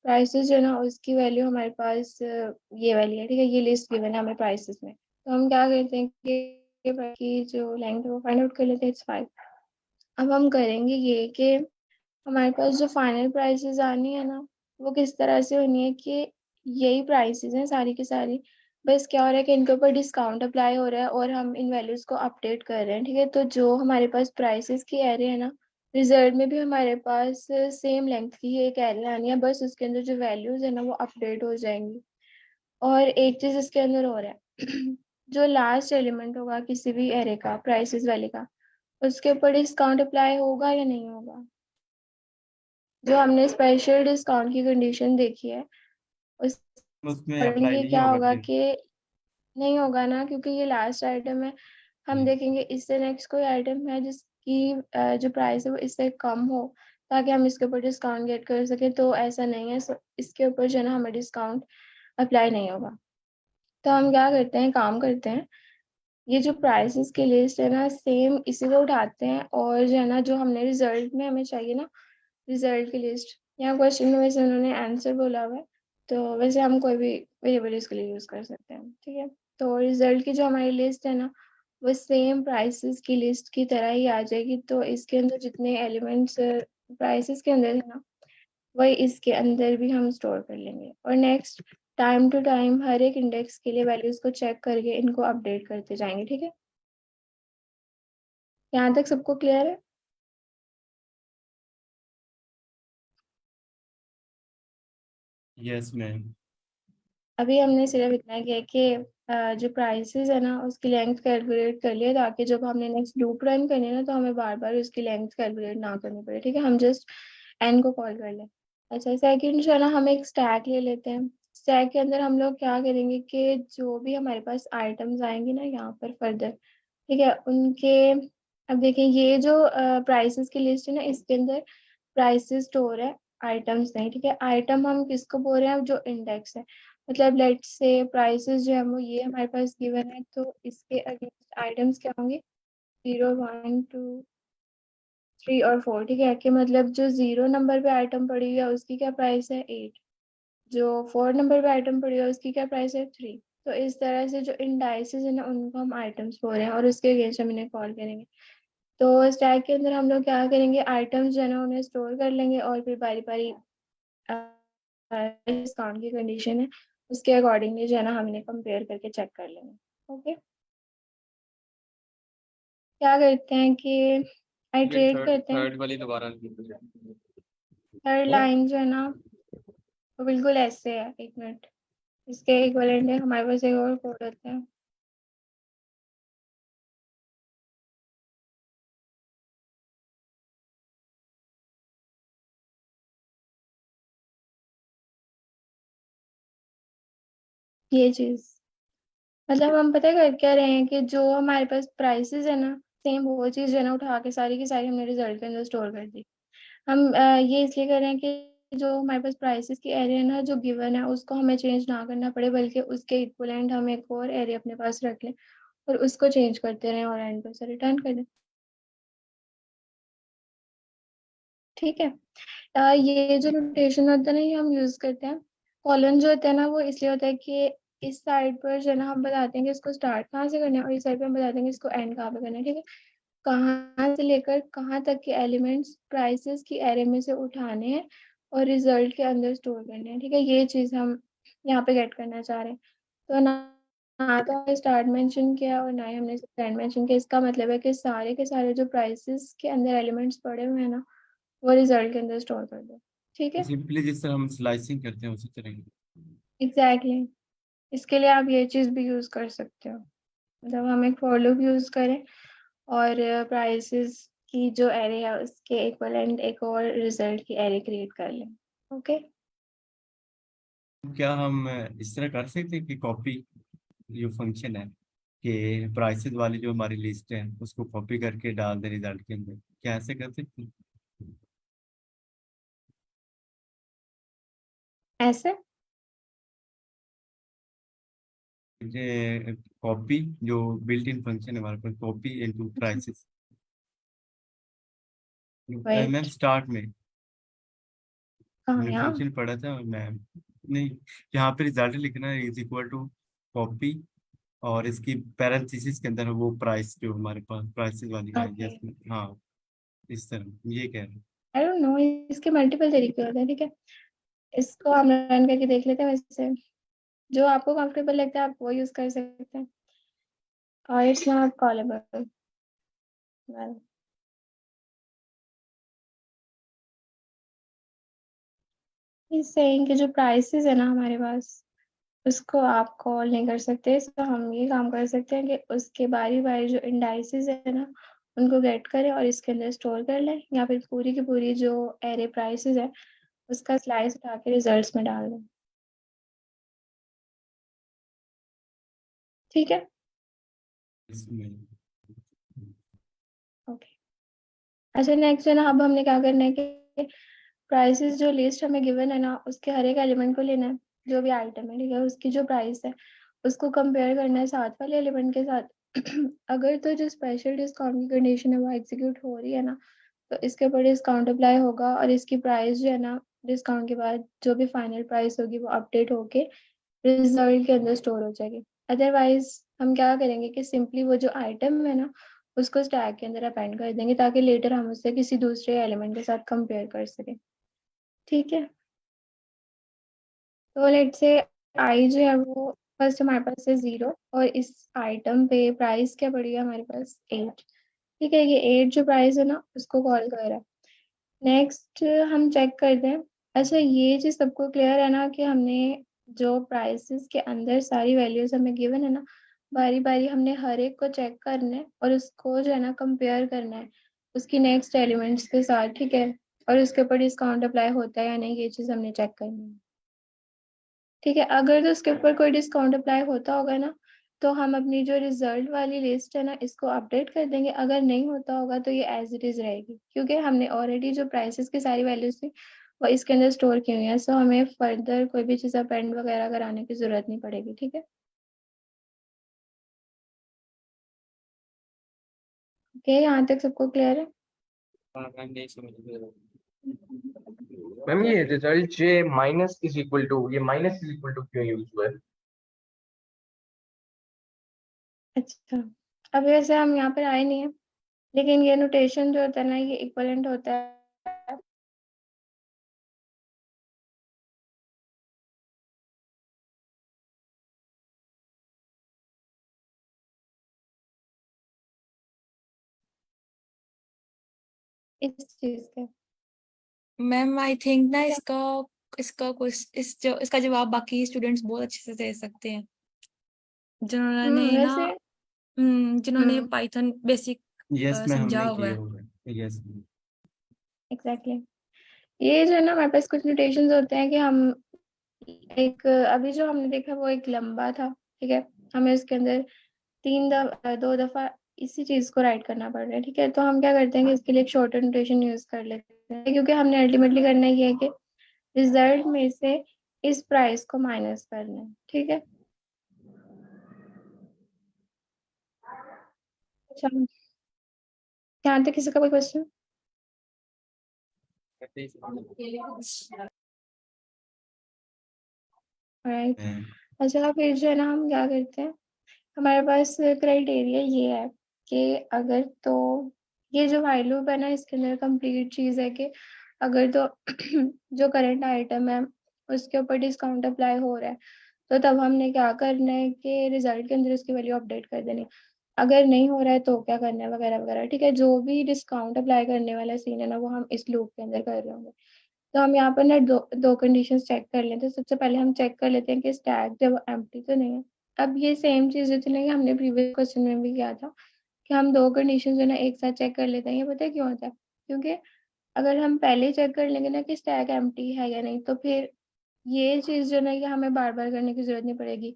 प्राइसेस जो है ना उसकी वैल्यू हमारे पास ये वाली है। ठीक है, ये लिस्ट गिवन है हमें प्राइसेस में, तो हम क्या करते हैं कि की जो लेंथ है वो फाइंड आउट कर लेते हैं, इट्स 5। अब हम करेंगे ये कि हमारे पास जो फाइनल प्राइसेस आनी है ना वो किस तरह से होनी है कि यही प्राइसेस हैं सारी की सारी, बस क्या हो रहा है कि इनके ऊपर डिस्काउंट अप्लाई हो रहा है और हम इन वैल्यूज को अपडेट कर रहे हैं। ठीक है, तो जो हमारे पास प्राइसेस की एरे है ना रिजल्ट में भी हमारे पास सेम लेंथ की ही एक एरे आनी है, बस उसके अंदर जो वैल्यूज है ना वो अपडेट हो जाएंगी। और एक चीज इसके अंदर हो रहा है जो लास्ट एलिमेंट होगा किसी भी एरे का प्राइसेस वाले का उसके ऊपर डिस्काउंट अप्लाई होगा या नहीं होगा। जो हमने स्पेशल डिस्काउंट की कंडीशन देखी है उस उसमें अप्लाई अकॉर्डिंगली नहीं क्या होगा होगा फिर। कि नहीं होगा ना, क्योंकि ये लास्ट आइटम है। हम देखेंगे इससे नेक्स्ट कोई आइटम है जिसकी जो प्राइस है वो इससे कम हो ताकि हम इसके ऊपर डिस्काउंट गेट कर सके, तो ऐसा नहीं है। इसके ऊपर जो है ना हमें डिस्काउंट अप्लाई नहीं होगा। तो हम क्या करते हैं, काम करते हैं, ये जो प्राइसेस की लिस्ट है ना सेम इसी को उठाते हैं और जो है ना जो हमने रिजल्ट में हमें चाहिए ना रिजल्ट की लिस्ट, यहाँ क्वेश्चन में वैसे उन्होंने आंसर बोला हुआ है तो वैसे हम कोई भी वेरिएबल इसके लिए यूज कर सकते हैं। ठीक है, तो रिजल्ट की जो हमारी लिस्ट है ना वो सेम प्राइसेस की लिस्ट की तरह ही आ जाएगी, तो इसके अंदर जितने एलिमेंट्स प्राइसेस के अंदर है ना वही इसके अंदर भी हम स्टोर कर लेंगे। और नेक्स्ट टाइम टू टाइम हर एक इंडेक्स के लिए वैल्यूज को चेक करके इनको अपडेट करते जाएंगे। ठीक है, यहाँ तक सबको क्लियर है? Yes ma'am. अभी हमने सिर्फ इतना किया कि जो प्राइसेस है ना उसकी लेंथ कैलकुलेट कर लिए, ताकि जब हमने नेक्स्ट लूप रन करनी है ना तो हमें बार बार उसकी लेंथ कैलकुलेट ना करनी पड़े। ठीक है, हम जस्ट एन को कॉल कर लें। अच्छा, सेकंड जो है ना, हम एक स्टैक ले लेते हैं। स्टैक के अंदर हम लोग क्या करेंगे कि जो भी हमारे पास आइटम्स आएंगे ना यहाँ पर फर्दर, ठीक है, उनके, अब देखें ये जो प्राइसेस की लिस्ट है ना, इसके अंदर प्राइसेस स्टोर है, आइटम्स नहीं। ठीक है, आइटम हम किसको बोल रहे हैं? जो इंडेक्स है। मतलब लेट्स से प्राइसेस जो है वो ये हमारे पास गिवन है, तो इसके अगेंस्ट आइटम्स क्या होंगे? 0, 1, 2, 3 और 4। ठीक है, कि मतलब जो 0 नंबर पे आइटम पड़ी हुई है उसकी क्या प्राइस है? 8। जो 4 नंबर पे आइटम पड़ी हुई है उसकी क्या प्राइस है? 3। तो इस तरह से जो इंडाइसेस है ना उनको हम आइटम्स बोल रहे हैं, और उसके अगेंस्ट हम इन्हें कॉल करेंगे। तो स्टैक के अंदर हम लोग क्या करेंगे? आइटम्स जो है ना उन्हें स्टोर कर लेंगे, और फिर बारी बारी डिस्काउंट की कंडीशन है उसके अकॉर्डिंगली जो है ना हम इन्हें कंपेयर करके चेक कर लेंगे। ओके, क्या करते हैं कि आइट्रेट थर्ड करते हैं। थर्ड वाली दोबारा थर्ड लाइन जो है ना वो बिल्कुल ऐसे है, एक मिनट, इसके इक्विवेलेंट है हमारे पास एक और कोड होता है। ये चीज मतलब हम पता कर क्या रहे हैं कि जो हमारे पास प्राइसेस है ना, सेम वो चीज जो है ना उठा के सारी की सारी हमने रिजल्ट के अंदर स्टोर कर दी। हम ये इसलिए कर रहे हैं कि जो हमारे पास प्राइसेस की एरे है ना जो गिवन है उसको हमें चेंज ना करना पड़े, बल्कि उसके इक्विवेलेंट हम एक और एरे अपने पास रख लें और उसको चेंज करते रहें और एंड पर से रिटर्न कर दें। ठीक है, ये जो नोटेशन होता है ना ये हम यूज करते हैं। कॉलन जो होता है ना वो इसलिए होता है कि इस साइड पर जो है ना हम बताते हैं कि इसको स्टार्ट कहाँ से करना है, और इस साइड पे हम बताते हैं कि इसको एंड कहाँ पे करना है। ठीक है, कहाँ से लेकर कहाँ तक के एलिमेंट्स प्राइसेस की एरे में से उठाने हैं और रिजल्ट के अंदर स्टोर करने हैं। ठीक है, ये चीज हम यहाँ पे गेट करना चाह रहे हैं। तो ना तो हमने स्टार्ट मेंशन किया और ना ही हमने एंड मेंशन किया। इसका मतलब है कि सारे के सारे जो प्राइसेस के अंदर एलिमेंट्स पड़े हुए हैं ना वो रिजल्ट के अंदर स्टोर कर दो। ठीक है, सिंपली जिस तरह हम स्लाइसिंग करते हैं उसी तरह ही। Exactly exactly. इसके लिए आप ये चीज भी यूज कर सकते हो। मतलब हम एक फॉर लूप यूज करें और प्राइसेस की जो एरे है उसके इक्विवेलेंट एक और रिजल्ट की एरे क्रिएट कर लें। ओके, क्या हम इस तरह कर सकते हैं कि कॉपी जो फंक्शन है कि प्राइसेस वाली जो हमारी लिस्ट है उसको कॉपी करके डाल दें रिजल्ट के अंदर, क्या ऐसे कर सकते हैं? ऐसे कॉपी जो बिल्ट इन फंक्शन है हमारे पास, copy into prices. Ma'am wait, start में कहाँ हमने यहाँ? फंक्शन पढ़ा था मैम, नहीं, यहाँ पे रिजल्ट लिखना है इज इक्वल टू कॉपी, और इसकी पैरेंथेसिस के अंदर वो प्राइस जो हमारे पास प्राइसेस वाली है ओके, जैसे, हाँ, इस तरह ये कह रहे हैं। आई डोंट नो, इसके मल्टीपल तरीके होते हैं। ठीक है, इसको हम रन करके देख लेते हैं। वैसे जो आपको कंफर्टेबल लगता है आप वो यूज कर सकते हैं। और इट्स नॉट कॉलेबल वेल, इस सेइंग के जो प्राइसेस है ना हमारे पास उसको आप कॉल नहीं कर सकते। तो हम ये काम कर सकते हैं कि उसके बारी बारी जो इंडाइसेस है ना उनको गेट करें और इसके अंदर स्टोर कर लें, या फिर पूरी की पूरी जो एरे प्राइसेस है उसका स्लाइस उठा के रिजल्ट्स में डाल दें। ठीक है, इसमें ओके। अच्छा, नेक्स्ट है ना, अब हमने क्या करना है कि प्राइसेस जो लिस्ट हमें गिवन है ना उसके हर एक एलिमेंट को लेना है, जो भी आइटम है। ठीक है, उसकी जो प्राइस है उसको कंपेयर करना है साथ वाले एलिमेंट के साथ। अगर तो जो स्पेशल डिस्काउंट की कंडीशन है वो एग्जीक्यूट हो रही है ना तो इसके ऊपर डिस्काउंट अप्लाई होगा, और इसकी प्राइस जो है ना डिस्काउंट के बाद जो भी फाइनल प्राइस होगी वो अपडेट होके रिजल्ट के अंदर स्टोर हो जाएगी। अदरवाइज हम क्या करेंगे कि सिंपली वो जो आइटम है ना उसको स्टैक के अंदर अपेंड कर देंगे, ताकि लेटर हम उससे किसी दूसरे एलिमेंट के साथ कंपेयर कर सकें। ठीक है, तो लेट्स से आई जो है वो फर्स्ट हमारे पास है 0 और इस आइटम पे प्राइस क्या पड़ी है हमारे पास 8। ठीक है, ये 8 जो प्राइस है ना उसको कॉल कर रहा है। नेक्स्ट हम चेक करते हैं। अच्छा, ये चीज सबको क्लियर है ना कि हमने जो प्राइसेस के अंदर सारी वैल्यूज हमें गिवन है ना, बारी बारी हमने हर एक को चेक करना है और उसको जो है ना कंपेयर करना है उसकी नेक्स्ट एलिमेंट्स के साथ। ठीक है, और उसके ऊपर डिस्काउंट अप्लाई होता है या नहीं ये चीज हमने चेक करनी है। ठीक है, अगर तो उसके ऊपर कोई डिस्काउंट अप्लाई होता होगा ना तो हम अपनी जो रिजल्ट वाली लिस्ट है ना इसको अपडेट कर देंगे। अगर नहीं होता होगा तो ये एज इट इज रहेगी, क्योंकि हमने ऑलरेडी जो प्राइसेस की सारी वैल्यूज थी वो इसके अंदर स्टोर की हुई है। सो हमें फर्दर कोई भी चीज़ अपेंड वगैरह कराने की जरूरत नहीं पड़ेगी। ठीक है, ओके, यहाँ तक सबको क्लियर है? हाँ मैम नहीं समझ रहे। मैम ये result J minus is equal to, ये माइनस इज इक्वल टू क्यों यूज हुआ है? अच्छा, अब वैसे हम यहाँ पर आए नहीं है, लेकिन ये नोटेशन जो होता है ना ये इक्वलेंट होता है। इस चीज के मैम आई थिंक ना इसका इसका कुछ इसका जवाब बाकी स्टूडेंट्स बहुत अच्छे से दे सकते हैं, जिन्होंने ना वैसे जिन्होंने पाइथन बेसिक यस में समझा हमने हुआ किए है। हुए यस में। एग्जैक्टली ये जो है ना हमारे पास कुछ नोटेशंस होते हैं कि हम एक अभी जो हमने देखा वो एक लंबा था। ठीक है, हमें उसके अंदर 2 दफा इसी चीज को राइट करना पड़ रहा है। ठीक है, तो हम क्या करते हैं कि इसके लिए एक शॉर्टर नोटेशन यूज कर लेते हैं, क्योंकि हमने अल्टीमेटली करना ये है कि रिजल्ट में से इस प्राइस को माइनस करना है। ठीक है, अच्छा, यहाँ तक किसी का कोई क्वेश्चन? राइट, अच्छा फिर जो है ना हम क्या करते हैं, हमारे पास क्राइटेरिया ये है कि अगर तो ये जो व्हाइल लूप है ना इसके अंदर कंप्लीट चीज है कि अगर तो जो करंट आइटम है उसके ऊपर डिस्काउंट अप्लाई हो रहा है तो तब हमने क्या करना है कि रिजल्ट के अंदर उसकी वैल्यू अपडेट कर देनी। अगर नहीं हो रहा है तो क्या करना है वगैरह वगैरह। ठीक है, जो भी डिस्काउंट अप्लाई करने वाला सीन है ना वो हम इस लूप के अंदर कर रहे होंगे। तो हम यहाँ पर ना दो कंडीशंस चेक कर लेते हैं। सबसे पहले हम चेक कर लेते हैं कि स्टैक जो है एम्प्टी तो नहीं है। अब ये सेम चीज जो थी ना कि हमने प्रीवियस क्वेश्चन में भी किया था कि हम दो कंडीशन जो है ना एक साथ चेक कर लेते हैं। ये पता है क्यों होता है? क्योंकि अगर हम पहले चेक कर लेंगे ना कि स्टैक एम्प्टी है या नहीं तो फिर ये चीज जो है ना कि हमें बार बार करने की जरूरत नहीं पड़ेगी।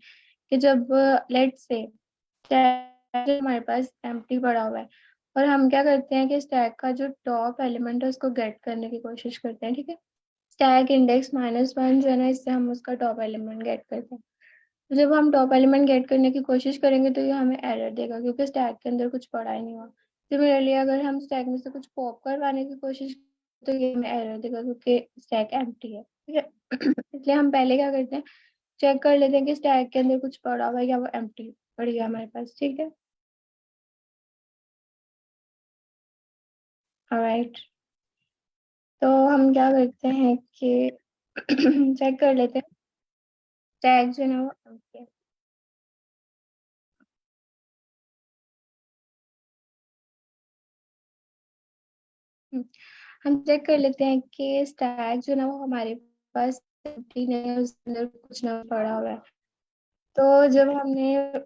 कि जब लेट से स्टैक हमारे पास एम्प्टी पड़ा हुआ है और हम क्या करते हैं कि स्टैक का जो टॉप एलिमेंट है उसको गेट करने की कोशिश करते हैं। ठीक है, स्टैक इंडेक्स -1 जो है ना इससे हम उसका टॉप एलिमेंट गेट करते हैं। तो जब हम टॉप एलिमेंट गेट करने की कोशिश करेंगे तो ये हमें एरर देगा क्योंकि स्टैक के अंदर कुछ पड़ा ही नहीं हुआ। सिमिलरली अगर हम स्टैक में से कुछ पॉप करवाने की कोशिश तो ये हमें एरर देगा क्योंकि स्टैक एम्प्टी है। ठीक है, इसलिए हम पहले क्या करते हैं, चेक कर लेते हैं कि स्टैक के अंदर कुछ पड़ा हुआ है या वो एम्प्टी पड़ी है हमारे पास। ठीक है, ऑलराइट, तो हम क्या करते हैं कि चेक कर लेते हैं स्टैक जो है ना वो एम्प्टी है। हम्म, हम चेक कर लेते हैं कि स्टैक जो है ना वो हमारे पास एम्प्टी नहीं है, उसके अंदर कुछ ना पड़ा हुआ है। तो जब हमने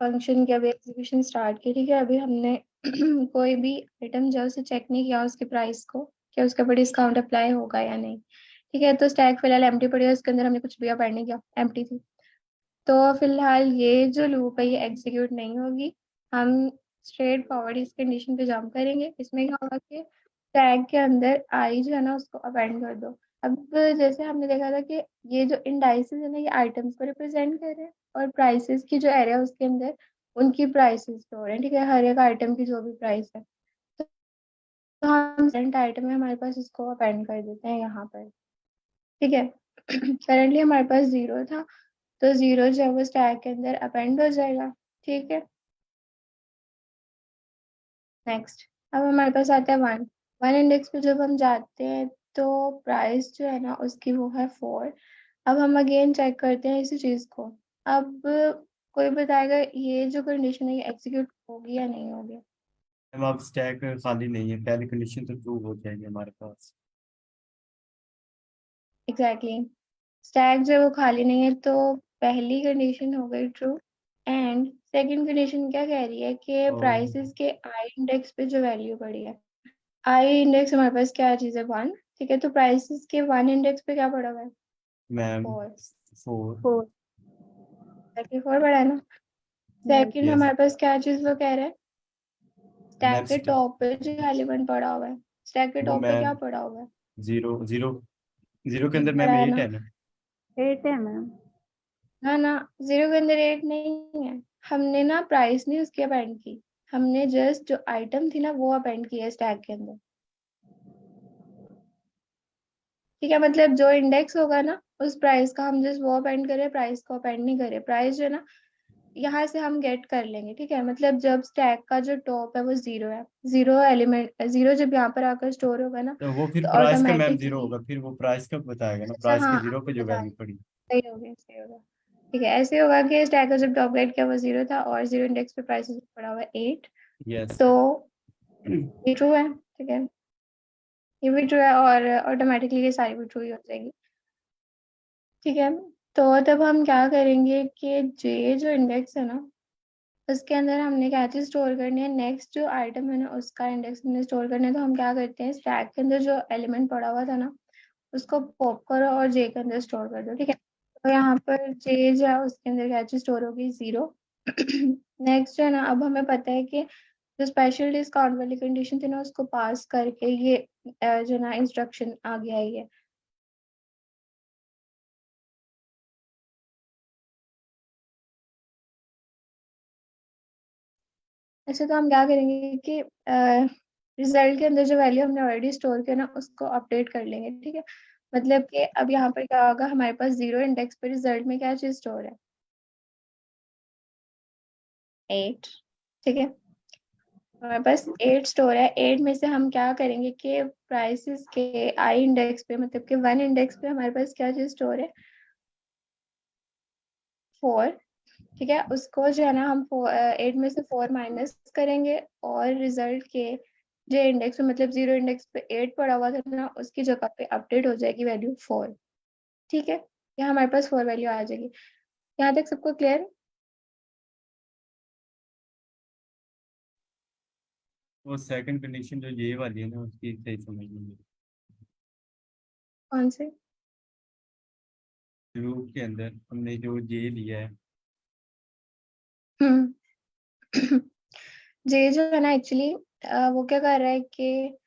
फंक्शन की अभी एग्जीक्यूशन स्टार्ट की, ठीक है, अभी हमने कोई भी आइटम जो है उसे चेक नहीं किया उसके प्राइस को, क्या उसके ऊपर डिस्काउंट अप्लाई होगा या नहीं। ठीक है, तो स्टैक फिलहाल एम्प्टी पड़ी है, उसके अंदर हमने कुछ भी अपेंड नहीं किया, एम्प्टी थी। तो फिलहाल ये जो लूप है ये एग्जीक्यूट नहीं होगी। हम स्ट्रेट फॉरवर्ड इस कंडीशन पे जंप करेंगे। इसमें क्या होगा कि टैग के अंदर आई जो है ना उसको अपेंड कर दो। अब जैसे हमने देखा था कि ये जो इंडाइसेस है ना ये आइटम्स को रिप्रेजेंट कर रहे हैं और प्राइसेस की जो एरिया है उसके अंदर उनकी प्राइसेस स्टोर है। ठीक है, हर एक आइटम की जो भी प्राइस है तो हम करंट आइटम है हमारे पास इसको अपेंड कर देते हैं यहाँ पर। ठीक है, करंटली हमारे पास 0 था तो 0 जो है वो स्टैक के अंदर अपेंड हो जाएगा। ठीक है, नेक्स्ट अब हमारे पास आता है 1। 1 इंडेक्स पे जब हम जाते हैं तो प्राइस जो है ना उसकी वो है 4। अब हम अगेन चेक करते हैं इसी चीज को। अब कोई बताएगा ये जो कंडीशन है ये एग्जीक्यूट होगी या नहीं होगी? मैम अब स्टैक खाली नहीं है, पहली कंडीशन तो ट्रू हो जाएगी हमारे पास। एग्जैक्टली स्टैक जो है वो खाली नहीं है, तो पहली कंडीशन हो गई ट्रू। एंड सेकंड कंडीशन क्या कह रही है कि और प्राइसेस के आई इंडेक्स पे जो वैल्यू पड़ी है, आई इंडेक्स हमारे पास क्या चीज है 1, ठीक है, तो प्राइसेस के 1 इंडेक्स पे क्या पड़ा हुआ है? मैम 4। 4। 4। सेकंड 4 पड़ा है ना। सेकंड यस हमारे पास क्या चीज वो कह रहा है? स्टैक मैम के टॉप पे जो एलिमेंट पड़ा हुआ है, स्टैक के वो टॉप पे क्या मैम पड़ा हुआ है? 0 0 0 के 8 अंदर पड़ा मैम है 8 ना। है ना। 8 है मैम। ना ना, 0 के अंदर 8 नहीं है। हमने ना प्राइस नहीं उसकी अपेंड की, हमने जस्ट जो आइटम थी ना वो अपेंड की है स्टैक के अंदर। ठीक है, मतलब जो इंडेक्स होगा ना उस प्राइस का हम जस्ट वो अपेंड करें, प्राइस को अपेंड नहीं करें। प्राइस जो है ना यहाँ से हम गेट कर लेंगे, ठीक है। मतलब जब स्टैक का जो टॉप है वो 0 है, 0 एलिमेंट 0 जब यहाँ पर आकर स्टोर होगा ना तो वो फिर तो प्राइस का मैम 0 ऑटोमेटिकली। होगा, फिर वो प्राइस का बताएगा ना, अच्छा प्राइस के हाँ, 0 पे जो बता वैल्यू रहे, पड़ी। सही हो गया सही हो गया। ठीक है, ऐसे होगा कि स्टैक का जब टॉप गेट किया वो 0 था और 0 इंडेक्स पे प्राइस पड़ा हुआ है 8। यस तो ये ट्रू है, ठीक है, ये भी ट्रू है और ऑटोमेटिकली ये सारी भी ट्रू ही हो जाएगी। ठीक है, तो तब हम क्या करेंगे कि जे जो इंडेक्स है ना उसके अंदर हमने क्या चीज स्टोर करनी है, नेक्स्ट जो आइटम है ना उसका इंडेक्स हमने स्टोर करना है। तो हम क्या करते हैं, स्टैक के अंदर जो एलिमेंट पड़ा हुआ था ना उसको पॉप करो और जे के अंदर स्टोर कर दो, ठीक है। तो यहाँ पर जे जो है उसके अंदर क्या चीज स्टोर होगी 0। नेक्स्ट जो है ना, अब हमें पता है कि जो स्पेशल डिस्काउंट वाली कंडीशन थी ना उसको पास करके ये जो ना इंस्ट्रक्शन आ गया है ये। अच्छा, तो हम क्या करेंगे कि रिजल्ट के अंदर जो वैल्यू हमने ऑलरेडी स्टोर किया ना उसको अपडेट कर लेंगे, ठीक है। मतलब कि अब यहाँ पर क्या होगा, हमारे पास 0 इंडेक्स पे रिजल्ट में क्या चीज स्टोर है, 8, ठीक है। हमारे पास 8 स्टोर है, 8 में से हम क्या करेंगे कि प्राइसेस के आई इंडेक्स पे मतलब कि 1 इंडेक्स पे हमारे पास क्या चीज स्टोर है, 4, ठीक है। उसको जो है ना हम 8 में से 4 माइनस करेंगे और रिजल्ट के जो इंडेक्स पे मतलब 0 इंडेक्स पे 8 पड़ा हुआ था ना उसकी जगह पे अपडेट हो जाएगी वैल्यू 4, ठीक है। यहाँ हमारे पास 4 वैल्यू आ जाएगी। यहाँ तक सबको क्लियर? वो सेकंड कंडीशन जो ये वाली है ना उसकी सही समझ नहीं। कौन से? लूप के अंदर हमने जो ये लिया है। हम्म। जे जो है ना एक्चुअली वो क्या कर रहा है कि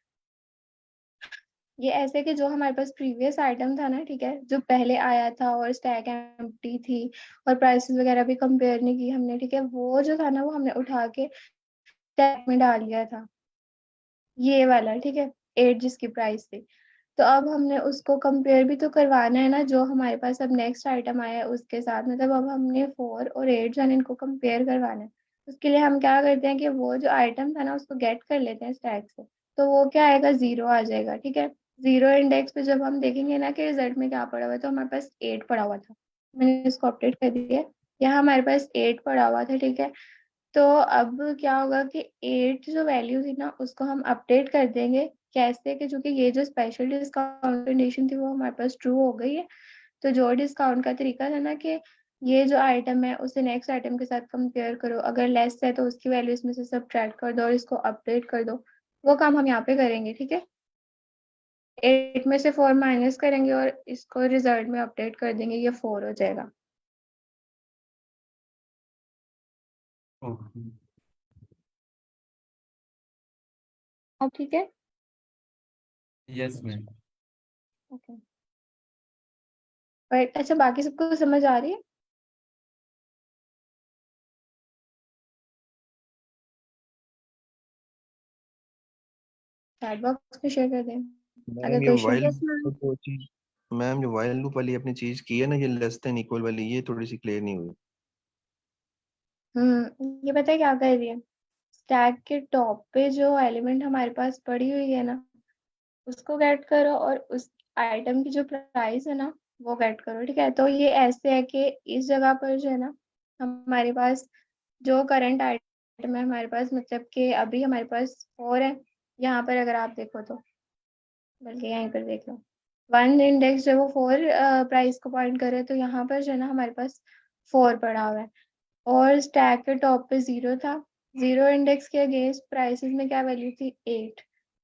ये ऐसे कि जो हमारे पास प्रीवियस आइटम था ना, ठीक है, जो पहले आया था और स्टैक एम्प्टी थी और प्राइसेस वगैरह भी कंपेयर नहीं की हमने, ठीक है, वो जो था ना वो हमने उठा के स्टैक में डाल दिया था, ये वाला, ठीक है, 8 जिसकी प्राइस थी। तो अब हमने उसको कंपेयर भी तो करवाना है ना, जो हमारे पास अब नेक्स्ट आइटम आया है उसके साथ, मतलब अब हमने 4 और 8 जो है ना, इनको कंपेयर करवाना है। उसके लिए हम क्या करते हैं कि वो जो आइटम था ना उसको गेट कर लेते हैं स्टैक से। तो वो क्या आएगा, 0 आ जाएगा, ठीक है। 0 इंडेक्स पे जब हम देखेंगे ना कि रिजल्ट में क्या पड़ा हुआ है, तो हमारे पास 8 पड़ा हुआ था, मैंने इसको अपडेट कर दिया। यहाँ हमारे पास 8 पड़ा हुआ था, ठीक है। तो अब क्या होगा कि 8 जो वैल्यू थी ना उसको हम अपडेट कर देंगे। कैसे कि चूंकि ये जो स्पेशल डिस्काउंट कंडीशन थी वो हमारे पास ट्रू हो गई है, तो जो डिस्काउंट का तरीका था ना कि ये जो आइटम है उसे नेक्स्ट आइटम के साथ कंपेयर करो, अगर लेस है तो उसकी वैल्यू इसमें से सब्ट्रैक्ट कर दो और इसको अपडेट कर दो, वो काम हम यहाँ पे करेंगे, ठीक है। 8 में से 4 माइनस करेंगे और इसको रिजल्ट में अपडेट कर देंगे, ये 4 हो जाएगा। ओके अब ठीक है। Yes ma'am. ओके, और अच्छा बाकी सबको समझ आ रही है? चैट बॉक्स में शेयर कर दें अगर मैम ये क्वेश्चन। While yes ma'am. तो चीज, मैम जो वाइल लूप वाली अपनी चीज की है ना, ये लेस देन इक्वल वाली, ये थोड़ी सी क्लियर नहीं हुई। ये पता है क्या कर रही है, स्टैक के टॉप पे जो एलिमेंट हमारे पास पड़ी हुई है ना उसको गेट करो और उस आइटम की जो प्राइस है ना वो गेट करो, ठीक है। तो ये ऐसे है कि इस जगह पर जो है ना हमारे पास जो करंट आइटम है हमारे पास, मतलब कि अभी हमारे पास 4 है यहाँ पर, अगर आप देखो तो, बल्कि यहीं पर देख लो, 1 इंडेक्स जो वो 4 प्राइस को पॉइंट करे, तो यहाँ पर जो है ना हमारे पास 4 पड़ा हुआ है। और स्टैक के टॉप पे 0 था, 0 इंडेक्स के अगेंस्ट प्राइसेस में क्या वैल्यू थी, 8।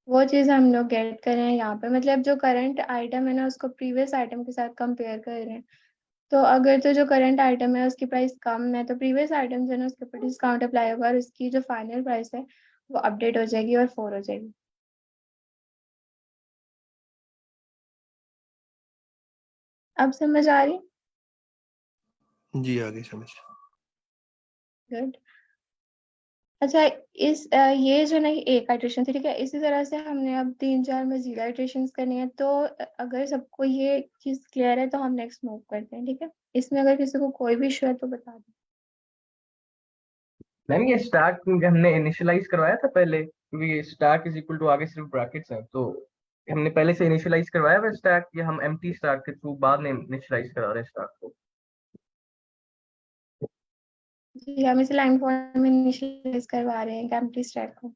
वो चीज़ हम लोग गेट कर रहे हैं यहाँ पे, मतलब जो करंट आइटम है ना उसको प्रीवियस आइटम के साथ कंपेयर कर रहे हैं। तो अगर तो जो करंट आइटम है उसकी प्राइस कम है तो प्रीवियस आइटम जो है ना उसके ऊपर डिस्काउंट अप्लाई होगा और उसकी जो फाइनल प्राइस है वो अपडेट हो जाएगी और 4 हो जाएगी। अब समझ आ रही? जी आगे समझ। गुड। अच्छा, ये जो ना ये एक आइट्रेशन थी, ठीक है। इसी तरह से हमने अब 3-4 मजीदा आइट्रेशंस करनी है। तो अगर सबको ये चीज क्लियर है तो हम नेक्स्ट मूव करते हैं, ठीक है। इसमें अगर किसी को कोई भी इशू है तो बता दो। मैम ये स्टैक हमने इनिशियलाइज करवाया था पहले, क्योंकि स्टैक इज इक्वल टू आगे सिर्फ ब्रैकेट्स हैं, तो हमने पहले से इनिशियलाइज करवाया हुआ स्टैक, या हम एम्प्टी स्टैक के थ्रू बाद में इनिशियलाइज करा रहे हैं स्टैक को? जी, हम इसे लाइन फॉर्म में इनिशियलाइज करवा रहे हैं एम्प्टी स्टैक को।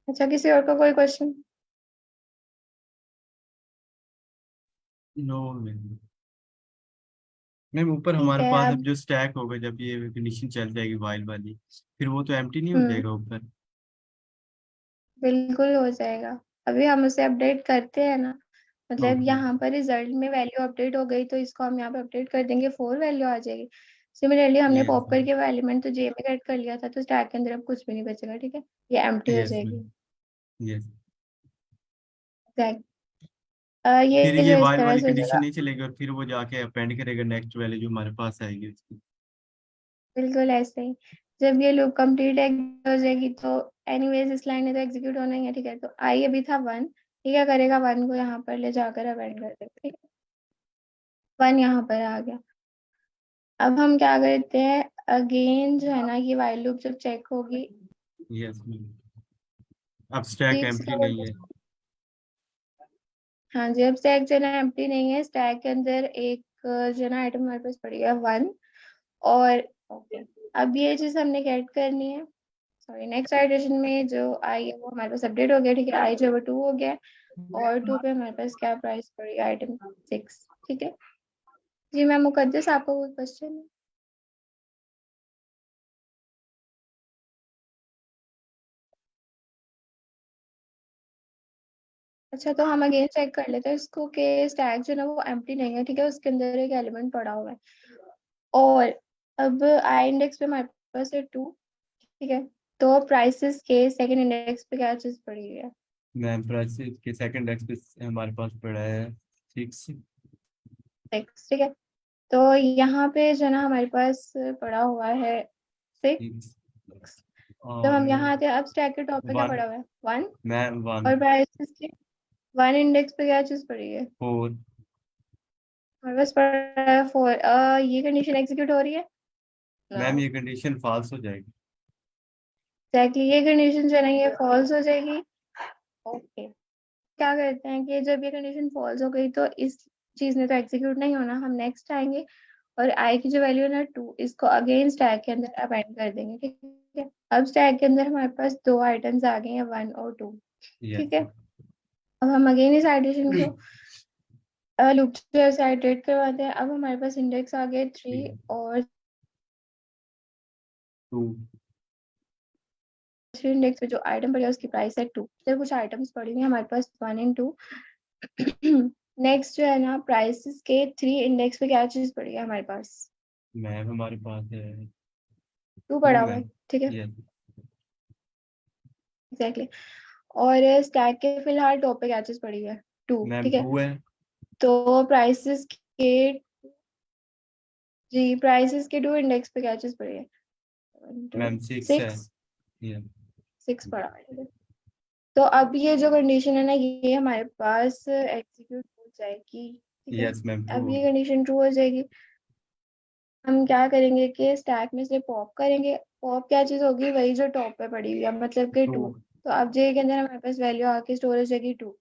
अच्छा, किसी और का कोई क्वेश्चन? No ma'am. मैम ऊपर ठीक हमारे है पास अब अब। जो स्टैक होगा, जब ये कंडीशन चल जाएगी वाइल वाली, फिर वो तो एम्प्टी नहीं हो हम्म, जाएगा ऊपर? बिल्कुल हो जाएगा। अभी हम उसे अपडेट करते हैं ना, मतलब ओके। यहाँ पर रिजल्ट में वैल्यू अपडेट हो गई तो इसको हम यहाँ पे अपडेट कर देंगे, 4 वैल्यू आ जाएगी। सिमिलरली हमने यस पॉप करके वो एलिमेंट तो जे में ऐड कर लिया था, तो स्टैक के अंदर अब कुछ भी नहीं बचेगा, ठीक है। ये एम्प्टी हो यस मैम। जाएगी। यस। Exact. फिर ये ये जो इस वाइल तरह वाली से हो कंडीशन जाएगा। नहीं चलेगी और फिर वो जाके अपेंड करेगा नेक्स्ट वैल्यू जो हमारे पास आएगी उसकी? बिल्कुल ऐसे ही। जब ये लूप कंप्लीट हो जाएगी तो एनीवेज इस लाइन में तो एग्जीक्यूट होना ही है, ठीक है। तो आई अभी था 1, ये क्या करेगा, 1 को यहाँ पर ले जाकर अपेंड कर देगा, ठीक है। 1 यहाँ पर आ गया। अब हम क्या करते हैं, अगेन जो है ना ये वाइल लूप जब चेक होगी। Yes ma'am. अब स्टैक ठीक से एम्प्टी क्या नहीं बोलते है? हैं? हाँ जी, अब स्टैक जो है ना एम्प्टी नहीं है, स्टैक के अंदर एक जो है ना आइटम हमारे पास पड़ी है 1। और ओके, अब ये चीज हमने गेट करनी है। सॉरी, नेक्स्ट आइटरेशन में जो आई है वो हमारे पास अपडेट हो गया, ठीक है। आई जो है वो 2 हो गया और 2 पे हमारे पास क्या प्राइस पड़ी, आइटम 6, ठीक है। जी मैम मुकद्दस, आपका कोई क्वेश्चन है? अच्छा, तो हम अगेन चेक कर लेते हैं इसको कि स्टैक जो है ना वो एम्प्टी नहीं है, ठीक है। उसके अंदर एक एलिमेंट पड़ा हुआ है और अब आई इंडेक्स पे हमारे पास है 2, ठीक है। तो प्राइसेस के सेकंड इंडेक्स पे क्या चीज पड़ी हुई है, मैम प्राइस के सेकंड एक्स पे हमारे पास पड़ा है 6। 6, ठीक है। तो यहाँ पे जो है ना हमारे पास पड़ा हुआ है 6। जब और हम यहाँ आते हैं, अब स्टैक के टॉप पे क्या वन। पड़ा हुआ है, 1। मैम 1। और प्राइसेस के 1 इंडेक्स पे क्या चीज पड़ी है, 4। हमारे पास पड़ा है 4। ये कंडीशन एग्जीक्यूट हो रही है ना? मैम ये कंडीशन फॉल्स हो जाएगी। एग्जैक्टली, ये कंडीशन जो है ना ये फॉल्स हो जाएगी। ओके, क्या करते हैं कि जब ये कंडीशन फॉल्स हो गई तो इस चीज ने तो एग्जीक्यूट नहीं होना, हम नेक्स्ट आएंगे और आई की जो वैल्यू है ना 2, इसको अगेन स्टैक के अंदर अपेंड कर देंगे, ठीक है। अब स्टैक के अंदर हमारे पास 2 आइटम्स आ गए हैं, 1 और 2, यस। ठीक है। अब हम अगेन इस आइटेशन को लूप से आइटरेट करवाते हैं। अब हमारे पास इंडेक्स आ गए 3 और 2। 3 इंडेक्स पे जो आइटम पड़ी है उसकी प्राइस है 2। फिर कुछ आइटम्स पड़ी हुई हैं हमारे पास 1 एंड 2। नेक्स्ट जो है ना प्राइसेस के 3 इंडेक्स पे क्या चीज पड़ी है हमारे पास, मैम हमारे पास है 2 2 पड़ा हुआ है, मैम। ठीक है। यस। एग्जैक्टली। और स्टैक के फिलहाल टॉप पे क्या चीज पड़ी है, 2, मैम ठीक है। 2 है। तो प्राइसेस के, जी प्राइसेस के 2 इंडेक्स पे क्या चीज पड़ी है, 1 2 मैम 6 है। 6, यस। 6 पड़ा हुआ है, ठीक है। तो अब ये जो कंडीशन है ना ये हमारे पास एग्जीक्यूट हो जाएगी, ठीक है। यस मैम ट्रू अब हो ये गया। कंडीशन ट्रू हो जाएगी। हम क्या करेंगे कि स्टैक में से पॉप करेंगे। पॉप क्या चीज होगी, वही जो टॉप पे पड़ी हुई है, मतलब कि 2। 2, तो अब जे के अंदर हमारे पास वैल्यू आके स्टोर हो जाएगी 2।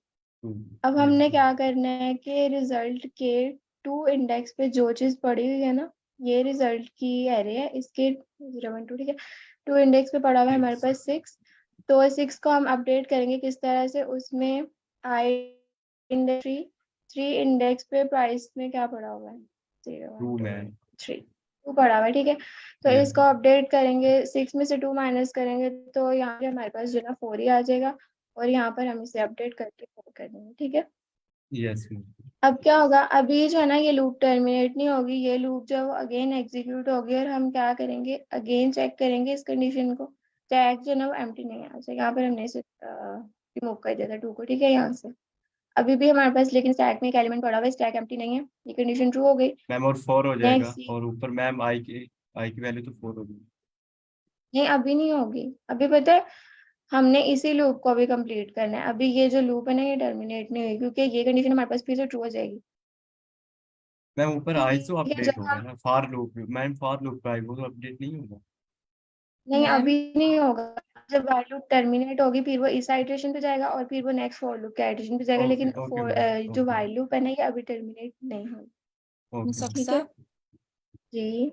अब हमने क्या करना है कि रिजल्ट के 2 इंडेक्स पे जो चीज पड़ी हुई है ना, ये रिजल्ट की एरे है, इसके 0 1 2, ठीक है, 2 इंडेक्स पे पड़ा हुआ है हमारे पास 6। तो 6 को हम अपडेट करेंगे किस तरह से, उसमें आई इंडेक्स 3 इंडेक्स पे प्राइस में क्या पड़ा हुआ है, 0 टू 1 मैम 2 3 2 पड़ा हुआ है, ठीक है। तो Yes. इसको अपडेट करेंगे, 6 में से 2 माइनस करेंगे तो यहाँ पे हमारे पास जो है ना 4 ही आ जाएगा, और यहाँ पर हम इसे अपडेट करके 4 कर देंगे, ठीक है। यस मैम अब क्या होगा, अभी जो है ना ये लूप टर्मिनेट नहीं होगी, ये लूप जो है वो अगेन एग्जीक्यूट होगी, और हम क्या करेंगे, अगेन चेक करेंगे इस कंडीशन को, स्टैक जो है ना वो एम्प्टी नहीं आ जाएगा। यहाँ पर हमने इसे रिमूव कर दिया था 2 को, ठीक है। यहाँ से अभी भी हमारे पास लेकिन स्टैक में एक एलिमेंट पड़ा हुआ है, स्टैक एम्प्टी नहीं है, ये कंडीशन ट्रू हो गई। मैम, और 4 हो जाएगा, नेक्स्ट, और ऊपर मैम आई की वैल्यू तो 4 होगी। नहीं अभी नहीं होगी, अभी पता है हमने इसी लूप को अभी कंप्लीट करना है। अभी ये जो लूप है ना ये टर्मिनेट नहीं हुई, क्योंकि ये कंडीशन हमारे पास फिर से ट्रू हो जाएगी, मैम ऊपर आई तो ठीक है। अपडेट जब होगा हम, ना, for loop ma'am, for loop का वो तो अपडेट नहीं होगा। नहीं मैम अभी नहीं होगा, जब वाइल लूप टर्मिनेट होगी फिर वो इस आइटरेशन पे जाएगा और फिर वो नेक्स्ट फॉर लूप के आइटरेशन पे जाएगा, ओके लेकिन ओके फॉर मैम, जो ओके वाइल लूप है ना ये अभी टर्मिनेट नहीं होगी, ओके। ठीक है सक्सा जी।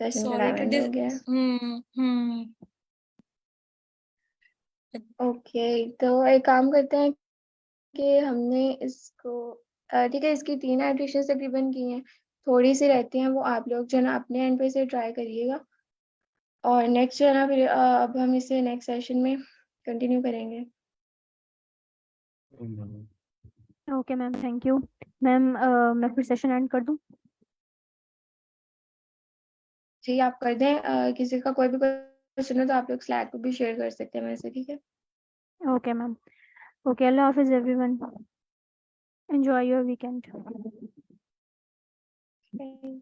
सेशन का सॉरी टाइम टू एंड हो गया है। ओके, तो एक काम करते हैं कि हमने इसको ठीक है, इसकी 3 आइटरेशन तकरीबन की हैं, थोड़ी सी रहती हैं, वो आप लोग जो है ना अपने एंड पे से ट्राई करिएगा, और नेक्स्ट जो है ना फिर अब हम इसे नेक्स्ट सेशन में कंटिन्यू करेंगे। Okay ma'am, thank you ma'am. मैं फिर सेशन एंड कर दूं? जी आप कर दें, किसी का कोई भी क्वेश्चन हो तो आप लोग स्लैक पे भी शेयर कर सकते हैं मेरे से, ठीक है। Okay ma'am. Okay, Allah Hafiz everyone, enjoy your weekend. Okay.